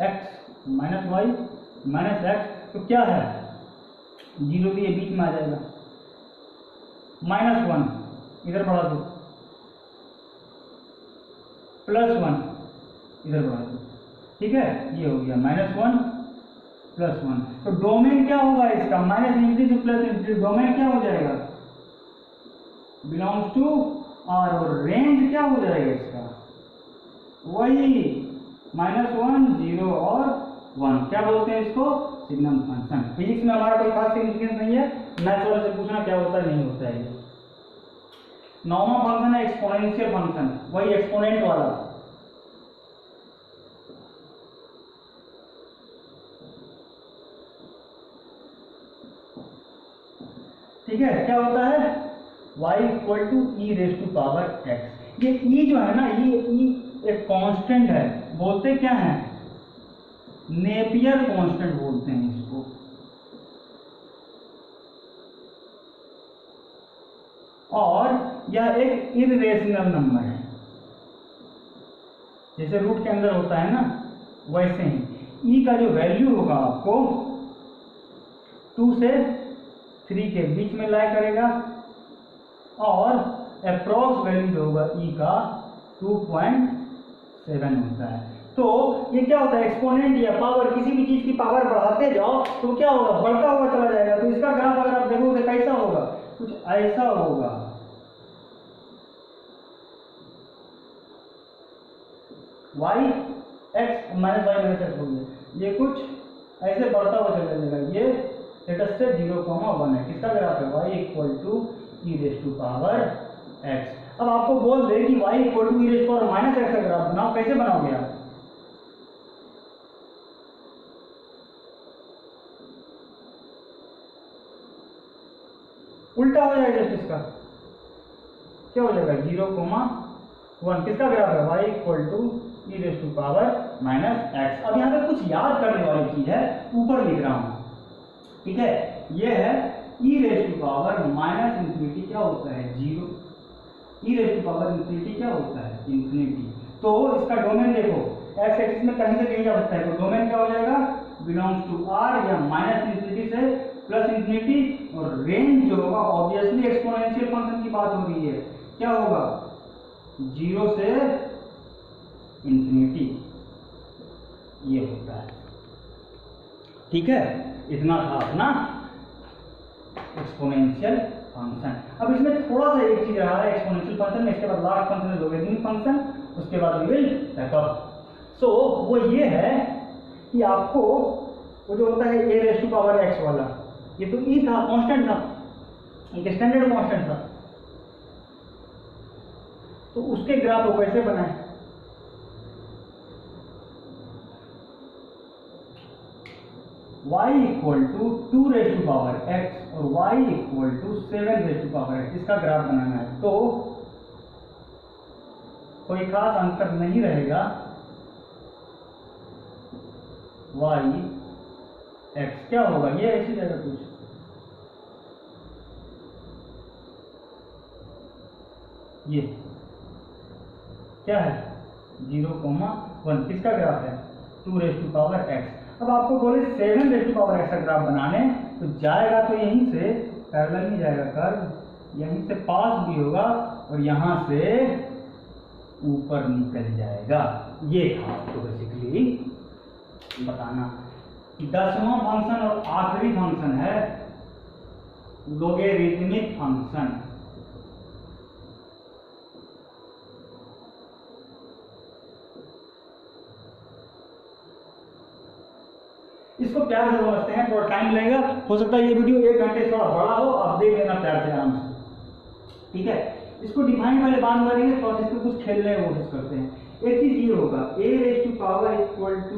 A: x minus y minus x, तो क्या है? 0 भी ये बीच में आ जाएगा। -1 इधर बढ़ा दो, +1 इधर बढ़ा दो। ठीक है, ये हो गया -1 +1। तो डोमेन क्या होगा इसका? -∞ से +∞। डोमेन क्या हो जाएगा? Belongs to R। और रेंज क्या हो जाएगा इसका? वही -1 0 और 1। क्या बोलते हैं इसको? Signum function. फिजिक्स में हमारा कोई खास सिग्निफिकेंस नहीं है, मैथ्स वाले से पूछना क्या होता है नहीं होता है। 9वां फंक्शन है एक्सपोनेंशियल फंक्शन, वही एक्सपोनेंट वाला। ठीक है, क्या होता है? y equal to E raise to power x। ये e जो है ना, ये e एक कांस्टेंट है। बोलते क्या है? नेपियर कांस्टेंट बोलते हैं इसको। और यह एक इररेशनल नंबर है, जैसे रूट के अंदर होता है ना, वैसे ही e का जो वैल्यू होगा आपको 2 से 3 के बीच में लाई करेगा। और अप्रॉक्स वैल्यू जो होगा e का 2.7 होता है। तो ये क्या होता है? एक्सपोनेंट या पावर, किसी भी चीज की पावर बढ़ाते जाओ तो क्या होगा? बढ़ता हुआ चला जाएगा। तो इसका ग्राफ अगर आप देखोगे कैसा होगा? कुछ ऐसा होगा। y x minus y minus x हो गया, ये कुछ ऐसे बढ़ता हुआ चला जाएगा। ये लेटेस्ट से 0,1 है। किसका ग्राफ है? y equal to E raise to power x। अब आपको बोल दे कि y equal to E raise to power minus x का ग्राफ बनाओ, कैसे बनाओगे आप? उल्टा हो जाएगा इसका। क्या हो जाएगा? 0,1। किसका ग्राफ है? y equal to E raise to power minus x. अब यहाँ पे कुछ याद करने वाली चीज है, ऊपर लिख रहा हूं। ठीक है, ये है E raise to power minus infinity क्या होता है? 0। E raise to power infinity क्या होता है? इंफिनिटी। तो इसका डोमेन देखो, एक्स एक्सिस में कहीं से कहीं जा सकता है। तो डोमेन क्या हो जाएगा? बिलोंग्स टू आर, या -∞ से +∞। और रेंज जो होगा ऑब्वियसली एक्सपोनेंशियल फंक्शन की बात हो रही है, क्या होगा? 0 से इंफिनिटी, ये होता है। ठीक है, इतना था अपना एक्सपोनेंशियल फंक्शन। अब इसमें थोड़ा सा एक चीज रहा है एक्सपोनेंशियल फंक्शन में, इसके बाद लास्ट फंक्शन है लोगरिथमिक फंक्शन, उसके बाद वी विल रैप अप। सो वो ये है कि आपको वो जो होता है ए रेज टू पावर एक्स वाला, ये तो ई था, कांस्टेंट था, एक स्टैंडर्ड कांस्टेंट था। तो उसके ग्राफ को कैसे बनाए? y equal to 2 raise to power x और y equal to 7 raise to power x, इसका ग्राफ बनाना है। तो कोई खास अंतर नहीं रहेगा, y x क्या होगा? ये ऐसी जगह कुछ ये क्या है? 0,1। किसका ग्राफ है? 2 रेज टू पावर x। अब आपको बोले 7 ऐसा ग्राफ बनाने, तो जाएगा तो यहीं से पैरेलल ही जाएगा कर्व, यहीं से पास भी होगा और यहाँ से ऊपर निकल जाएगा। ये था आपको बेसिकली बताना। 10वां फंक्शन और आखिरी फंक्शन है लोगेरिथमिक फंक्शन। इसको प्यार से समझते हैं, थोड़ा टाइम लगेगा, हो सकता है ये वीडियो 1 घंटे से थोड़ा बड़ा हो, आप देख लेना प्यार से आराम से, ठीक है। इसको डिफाइन वाले बात करेंगे, थोड़ा इसको कुछ खेलने की कोशिश करते हैं। एक चीज ये होगा a raise to power equal to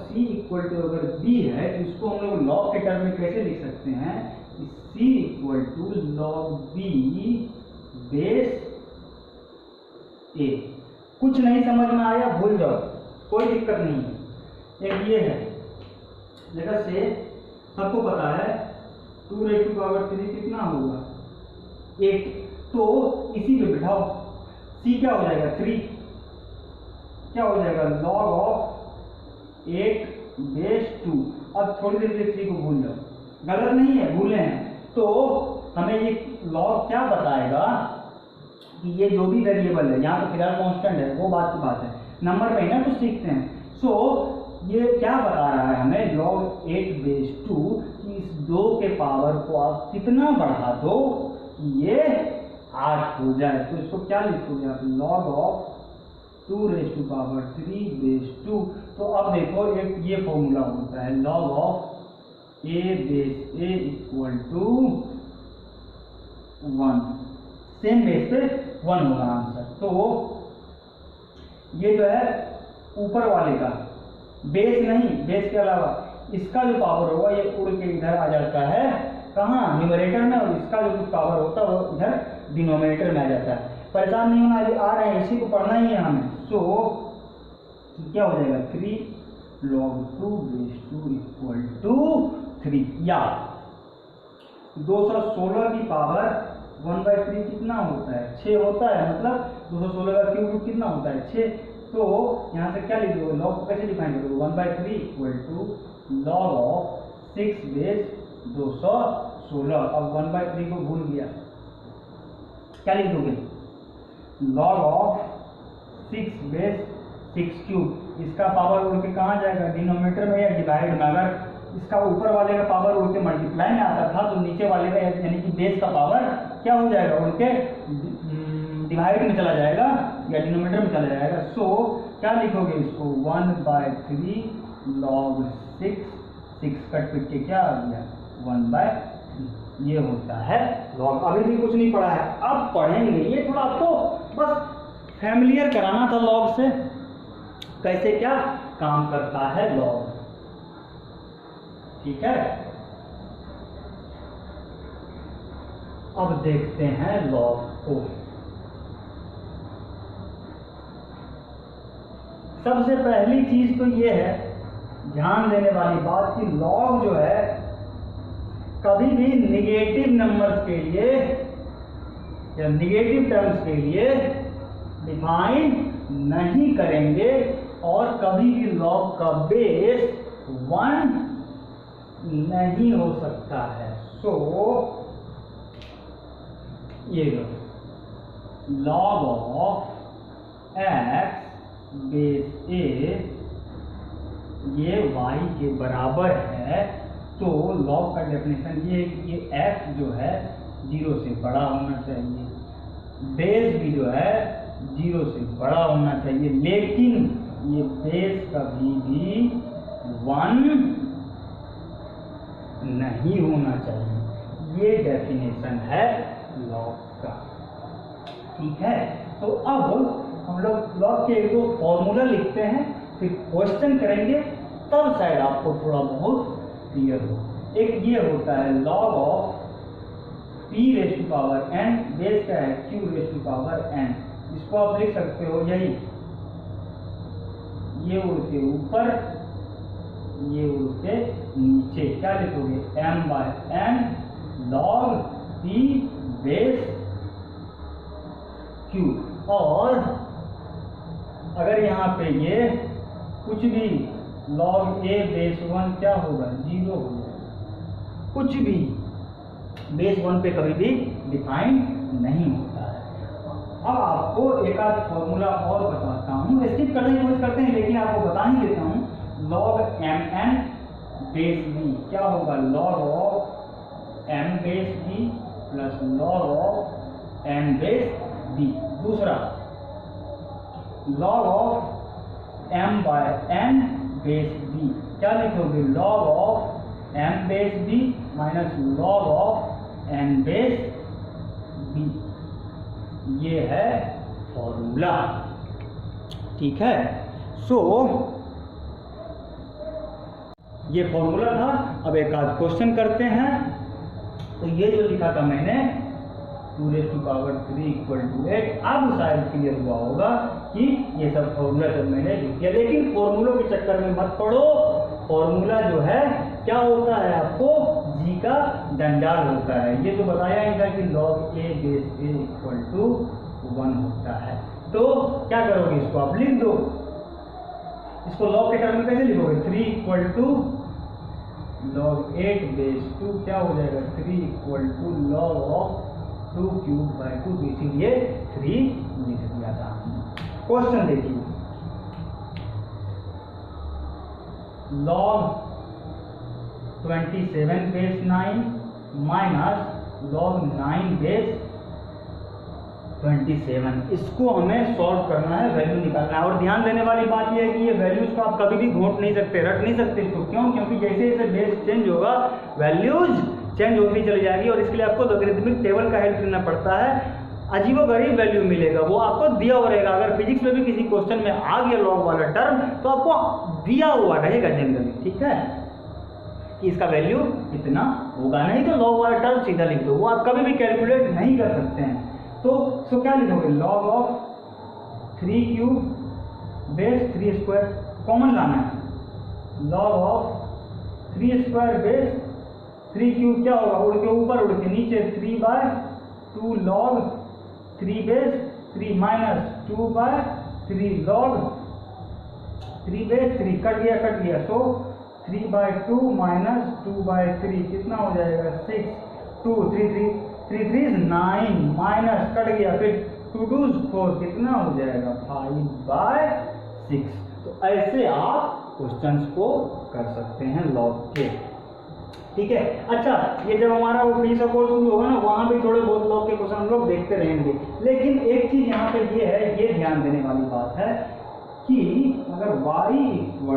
A: c equal to अगर b है तो इसको हम लोग लॉग के टर्म में कैसे लिख सकते हैं, c equal to log b base a। कुछ नहीं समझ में आया भूल जाओ, कोई दिक्कत नहीं है। एक ये है, जगह से सबको पता है 2 रेज़ टू पावर 3 कितना होगा 8, तो इसी पे बिठाओ, c क्या हो जाएगा 3, क्या हो जाएगा लॉग ऑफ 8 बेस 2। अब थोड़ी देर के लिए 3 को भूल जाओ, गलत नहीं है, भूले हैं तो हमें ये लॉग क्या बताएगा कि ये जो भी वेरिएबल है, यहाँ तो फिलहाल कांस्टेंट है, वो बात की बात है, नंबर में ही ना कुछ सीखते हैं। सो ये क्या बता रहा है हमें log 8 बेस 2 कि इस 2 के पावर को आप कितना बढ़ा दो ये 8 हो जाए, तो इसको क्या लिखोगे आप log of 2 raise to power 3 base 2। तो अब देखो एक ये फॉर्मूला होता है log of a base a equal to 1, same base पे 1 होगा आंसर। तो ये जो है ऊपर वाले का बेस नहीं, बेस के अलावा इसका जो पावर होगा ये उड़ के इधर आ जाता है, कहाँ न्यूमरेटर में, और इसका जो कुछ पावर होता है वो इधर डिनोमिनेटर में आ जाता है। परेशान नहीं होना, अभी आ रहे हैं, इसी को पढ़ना ही है हमें। सो क्या हो जाएगा 3 log 2 बेस 2 इक्वल टू 3, या 216 की पावर 1/3 कितना होता है 6 होता है, मतलब 216 का क्यूब रूट कितना होता है 6। तो यहाँ से क्या लिख दोगे, लॉग को कैसे डिफाइन करोगे 1/3 equal to log of 6 base 216। अब 1/3 को भूल गया, क्या लिख दोगे लॉग ऑफ 6 बेस 6 क्यूब। इसका पावर उड़ के कहाँ जाएगा, डिनोमिनेटर में या डिवाइड में। अगर इसका ऊपर वाले का पावर उड़ के मल्टीप्लाई में आता था तो नीचे वाले का यानी कि बेस का पावर क्या हो जाएगा, उड़ के डिवाइड में चला जाएगा या डिनोमिनेटर में चला जाएगा। सो क्या लिखोगे इसको 1/3 log 6 कट पिट के क्या आ गया 1/3, ये होता है लॉग। अभी भी कुछ नहीं पढ़ा है, अब पढ़ेंगे, ये थोड़ा आपको बस फैमिलियर कराना था लॉग से, कैसे क्या काम करता है लॉग, ठीक है। अब देखते हैं लॉग को। सबसे पहली चीज तो ये है ध्यान देने वाली बात कि लॉग जो है कभी भी निगेटिव नंबर्स के लिए या निगेटिव टर्म्स के लिए डिफाइन नहीं करेंगे, और कभी भी लॉग का बेस 1 नहीं हो सकता है। सो ये log of x base a ये y के बराबर है, तो log का डेफिनेशन ये x जो है 0 से बड़ा होना चाहिए, बेस भी जो है 0 से बड़ा होना चाहिए, लेकिन ये बेस कभी भी 1 नहीं होना चाहिए। ये डेफिनेशन है लॉग का, ठीक है। तो अब हम लोग लॉग के 1-2 फॉर्मूला लिखते हैं, फिर क्वेश्चन करेंगे, तब शायद आपको थोड़ा बहुत क्लियर हो। एक ये होता है log of p raise to power n, base क्या है q raise to power n। इसको आप लिख सकते हो यही, ये उड़ के ऊपर ये उड़ के नीचे, क्या लिखोगे m/n log p base q। और अगर यहाँ पे ये कुछ भी log a बेस 1 क्या होगा, 0 हो जाएगा। कुछ भी बेस 1 पे कभी भी डिफाइन नहीं होता है। अब आपको एक आध फॉर्मूला और बताता हूँ, स्किप करने की कोशिश करते हैं लेकिन आपको बता ही देता हूँ। log mn बेस b क्या होगा, log of m base b plus log of n base b। दूसरा log of m by n base b क्या लिखोगे, log of m base b minus log of n base b। ये है formula, ठीक है। सो ये फॉर्मूला था। अब एक आध क्वेश्चन करते हैं। तो ये जो लिखा था मैंने 2⁻³ = 8, अब शायद क्लियर हुआ होगा कि ये सब फॉर्मूला सब मैंने लिख दिया। लेकिन फॉर्मूलों के चक्कर में मत पड़ो। फॉर्मूला जो है क्या होता है, आपको जी का जंजाल होता है। ये तो बताया ही था कि log a बेस a = 1 होता है। तो क्या करोगे, इसको आप लिख दो। इसको log के टर्म में कैसे लिखोगे, 3 = log 8 बेस 2 क्या हो जाएगा, 3 = log ऑफ 2³/2। तो इसीलिए 3 लिख दिया था। क्वेश्चन देखिए, log 27 base 9 minus log 9 base 27, इसको हमें सॉल्व करना है, वैल्यू निकालना है। और ध्यान देने वाली बात यह है कि ये वैल्यूज को आप कभी भी घोंट नहीं सकते, रट नहीं सकते इसको। क्यों, क्योंकि जैसे जैसे बेस चेंज होगा वैल्यूज चेंज होती चली जाएगी और इसके लिए आपको लॉगरिथमिक टेबल का हेल्प लेना पड़ता है। अजीबोगरीब वैल्यू मिलेगा, वो आपको दिया हुआ रहेगा। अगर फिजिक्स में भी किसी क्वेश्चन में आ गया लॉग वाला टर्म तो आपको दिया हुआ रहेगा जनरली, ठीक है, कि इसका वैल्यू इतना होगा। नहीं तो लॉग वाला टर्म सीधा लिख दो, वो आप कभी भी कैलकुलेट नहीं कर सकते हैं। तो क्या लिखोगे, log ऑफ 3³ बेस 3² कॉमन लाना है। log ऑफ 3² बेस 3³ क्या होगा, उड़ के ऊपर उड़ के नीचे 3/2 log 3 base 3 minus 2/3 log 3 base 3 cut गया। सो 3/2 माइनस 2/3 कितना हो जाएगा, 6 2 3 3 9 माइनस कट गया, फिर 2 2 4 कितना हो जाएगा, 5/6। तो ऐसे आप क्वेश्चंस को कर सकते हैं लॉग के, ठीक है। अच्छा, ये जब हमारा वो फ्री कोर्स शुरू होगा ना, वहाँ भी थोड़े बहुत लॉग के क्वेश्चन हम लोग देखते रहेंगे। लेकिन एक चीज यहाँ पे ये है, ये ध्यान देने वाली बात है कि अगर y =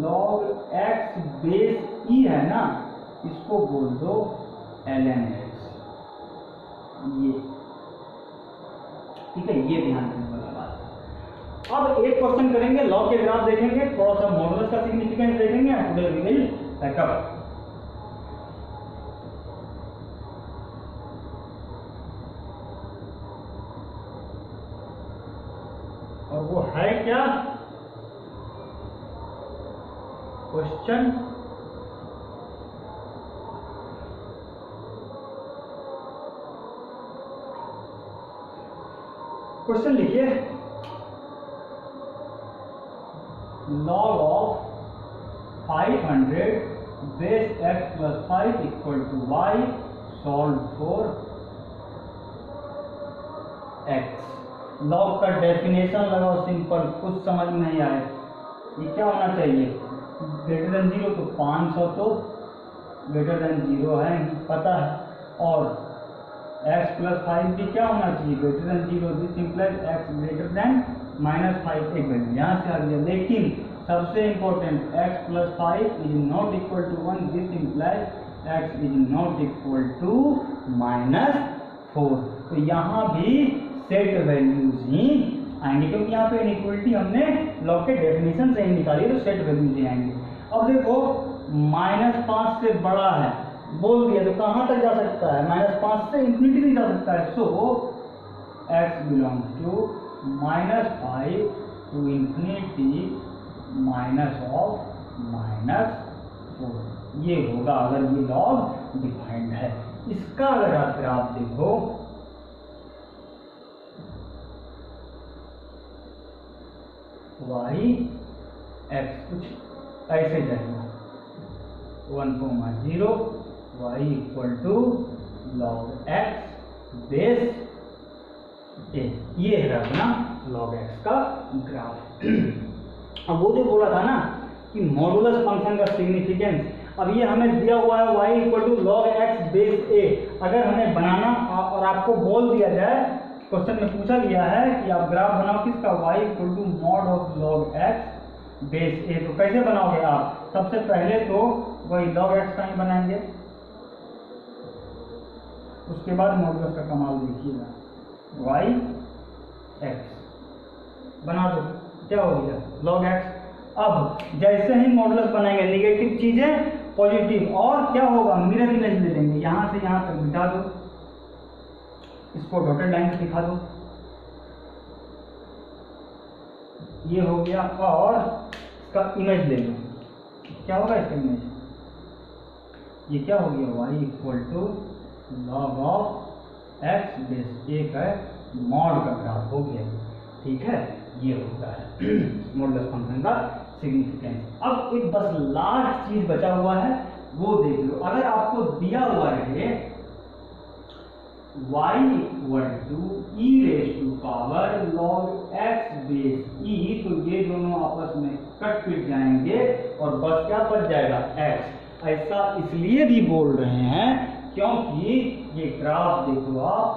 A: log x base e है ना, इसको बोल दो ln x, ये ठीक है, ये ध्यान देने वाला बात है। अब एक क्वेश्चन करेंगे, लॉग के ग्राफ देखेंगे, थोड़ा सा मॉडुलस का सिग्निफिकेंस देखेंगे, टुडे वी विल बैकअप। और वो है क्या, क्वेश्चन लिखिए, log of 500 base x + 5 = y, solve for x। Log का डेफिनेशन लगाओ, सिंपल, कुछ समझ में नहीं आए। ये क्या होना चाहिए, >0 तो 500 तो >0 है, पता है। और x + 5 भी क्या होना चाहिए, >0। दिस इंप्लाइज x -5 एक वैल्यू यहाँ से आ गया। लेकिन सबसे important x + 5 = (1), this implies x ≠ -4। तो यहाँ भी सेट वैल्यूज ही आएंगे, क्योंकि यहाँ पे इनइक्वलिटी हमने लॉग के डेफिनेशन से ही निकाली, तो सेट वैल्यूज ही आएंगे। अब देखो -5 से बड़ा है बोल दिया, तो कहाँ तक जा सकता है, -5 से इंफिनिटी नहीं जा सकता है। So x belongs to -5 to infinity -4। ये होगा अगर ये लॉग डिफाइंड है। इसका अगर आप देखो वाई एक्स, कुछ ऐसे जाएगा 1,0 Y equal to log X base A. ये है अपना लॉग एक्स का ग्राफ। अब वो जो बोला था ना कि मॉडुलस फंक्शन का सिग्निफिकेंस, अब ये हमें दिया हुआ है y equal to log X base A. अगर हमें बनाना और आपको बोल दिया जाए, क्वेश्चन में पूछा गया है कि आप ग्राफ बनाओ किसका, y equal to mod of log X base A, तो कैसे बनाओगे आप? सबसे पहले तो वही लॉग एक्स का ही बनाएंगे, उसके बाद मॉडुलस का कमाल देखिएगा, y एक्स बना दो, क्या हो गया लॉग एक्स। अब जैसे ही मॉडुलस बनाएंगे निगेटिव चीजें पॉजिटिव, और क्या होगा, मिरर इमेज ले लेंगे, यहां से यहां तक मिटा दो, इसको डॉटेड लाइन से दिखा दो, ये हो गया। और इसका इमेज ले लो, क्या होगा इसका इमेज, ये क्या हो गया, y equal to log of X base A का मॉड का ग्राफ हो गया। ठीक है, ये होता है मॉडुलस फंक्शन का सिग्निफिकेंस। अब एक बस लास्ट चीज बचा हुआ है, वो देख लो। अगर आपको दिया हुआ है y equal to E raise to power log X base E, तो ये दोनों आपस में कट पिट जाएंगे और बस क्या बच जाएगा, x। ऐसा इसलिए भी बोल रहे हैं क्योंकि ये ग्राफ देखो आप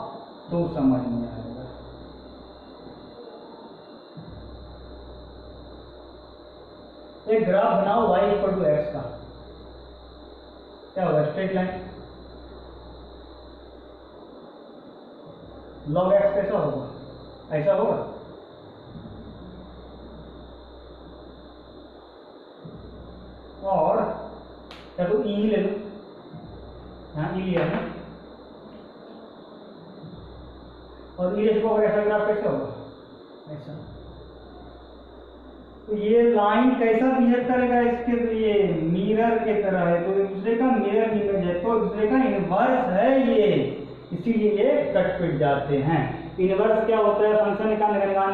A: तो समझ में आएगा। एक ग्राफ बनाओ y इक्वल टू एक्स का, क्या होगा, स्ट्रेट लाइन। लॉग एक्स कैसा होगा, ऐसा होगा। और या तो ई ले लो, यहाँ ई लिया है, और ई रेश को ऐसा ग्राफ कैसा होगा, ऐसा। तो ये लाइन कैसा बिहेव करेगा, इसके तो ये मिरर के तरह है, तो एक दूसरे का मिरर इमेज है, तो एक दूसरे का इनवर्स है ये, इसीलिए ये कट पिट जाते हैं। इनवर्स क्या होता है, फंक्शन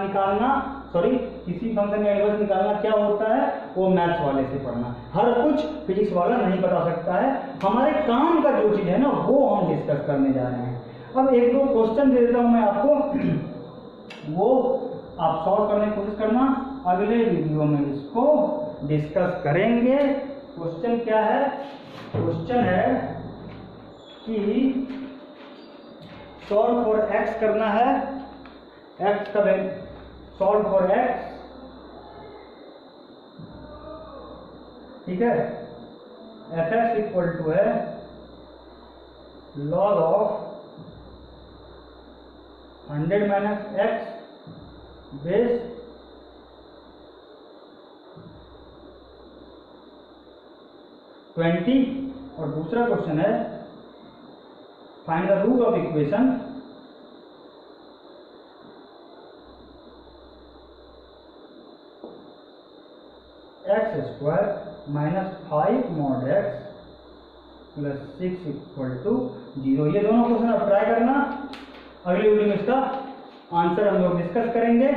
A: निकालना, सॉरी किसी फंक्शन का इनवर्स निकालना क्या होता है, वो मैथ्स वाले से पढ़ना, हर कुछ फिजिक्स वाला नहीं बता सकता है। हमारे काम का जो चीज है ना वो हम डिस्कस करने जा रहे हैं। अब एक दो क्वेश्चन दे देता हूं मैं आपको, वो आप सॉल्व करने की कोशिश करना, अगले वीडियो में इसको डिस्कस करेंगे। क्वेश्चन क्या है, क्वेश्चन है कि सॉल्व फॉर एक्स करना है, एक्स का सॉल्व फॉर एक्स, ठीक है, एफ एक्स इक्वल टू है log of 100 minus x base 20। और दूसरा क्वेश्चन है find the root of equation x square minus 5 mod x plus 6 equal to 0। ये दोनों क्वेश्चन आप ट्राई करना, अगली वीडियो में इसका आंसर हम लोग डिस्कस करेंगे।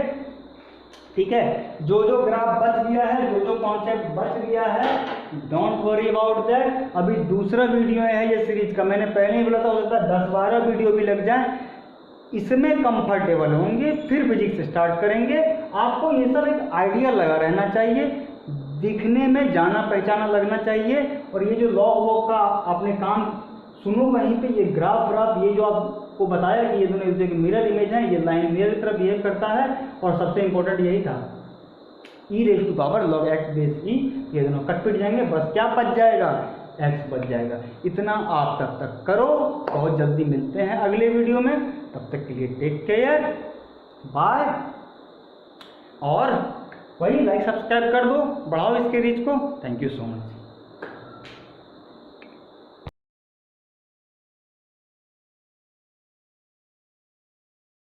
A: ठीक है, जो जो ग्राफ बच गया है, जो जो कॉन्सेप्ट बच गया है, डोंट वरी अबाउट दैट। अभी दूसरा वीडियो है ये सीरीज का, मैंने पहले ही बोला था, हो सकता है 10-12 वीडियो भी लग जाए, इसमें कंफर्टेबल होंगे, फिर फिजिक्स स्टार्ट करेंगे। आपको ये सब एक आइडिया लगा रहना चाहिए, दिखने में जाना पहचाना लगना चाहिए। और ये जो लॉग वॉग का आपने काम सुनो कहीं पे, ये ग्राफ ये जो आपको बताया कि ये दोनों एक दूसरे के मिरर इमेज हैं, ये लाइन मिरर की तरह बिहेव करता है। और सबसे इंपॉर्टेंट यही था, E raise to power log X base E, ये दोनों कट पिट जाएंगे, बस क्या बच जाएगा, एक्स बच जाएगा। इतना आप तब तक करो, बहुत जल्दी मिलते हैं अगले वीडियो में, तब तक के लिए टेक केयर, बाय। और वही लाइक सब्सक्राइब कर दो, बढ़ाओ इसके रीच को। Thank you so much.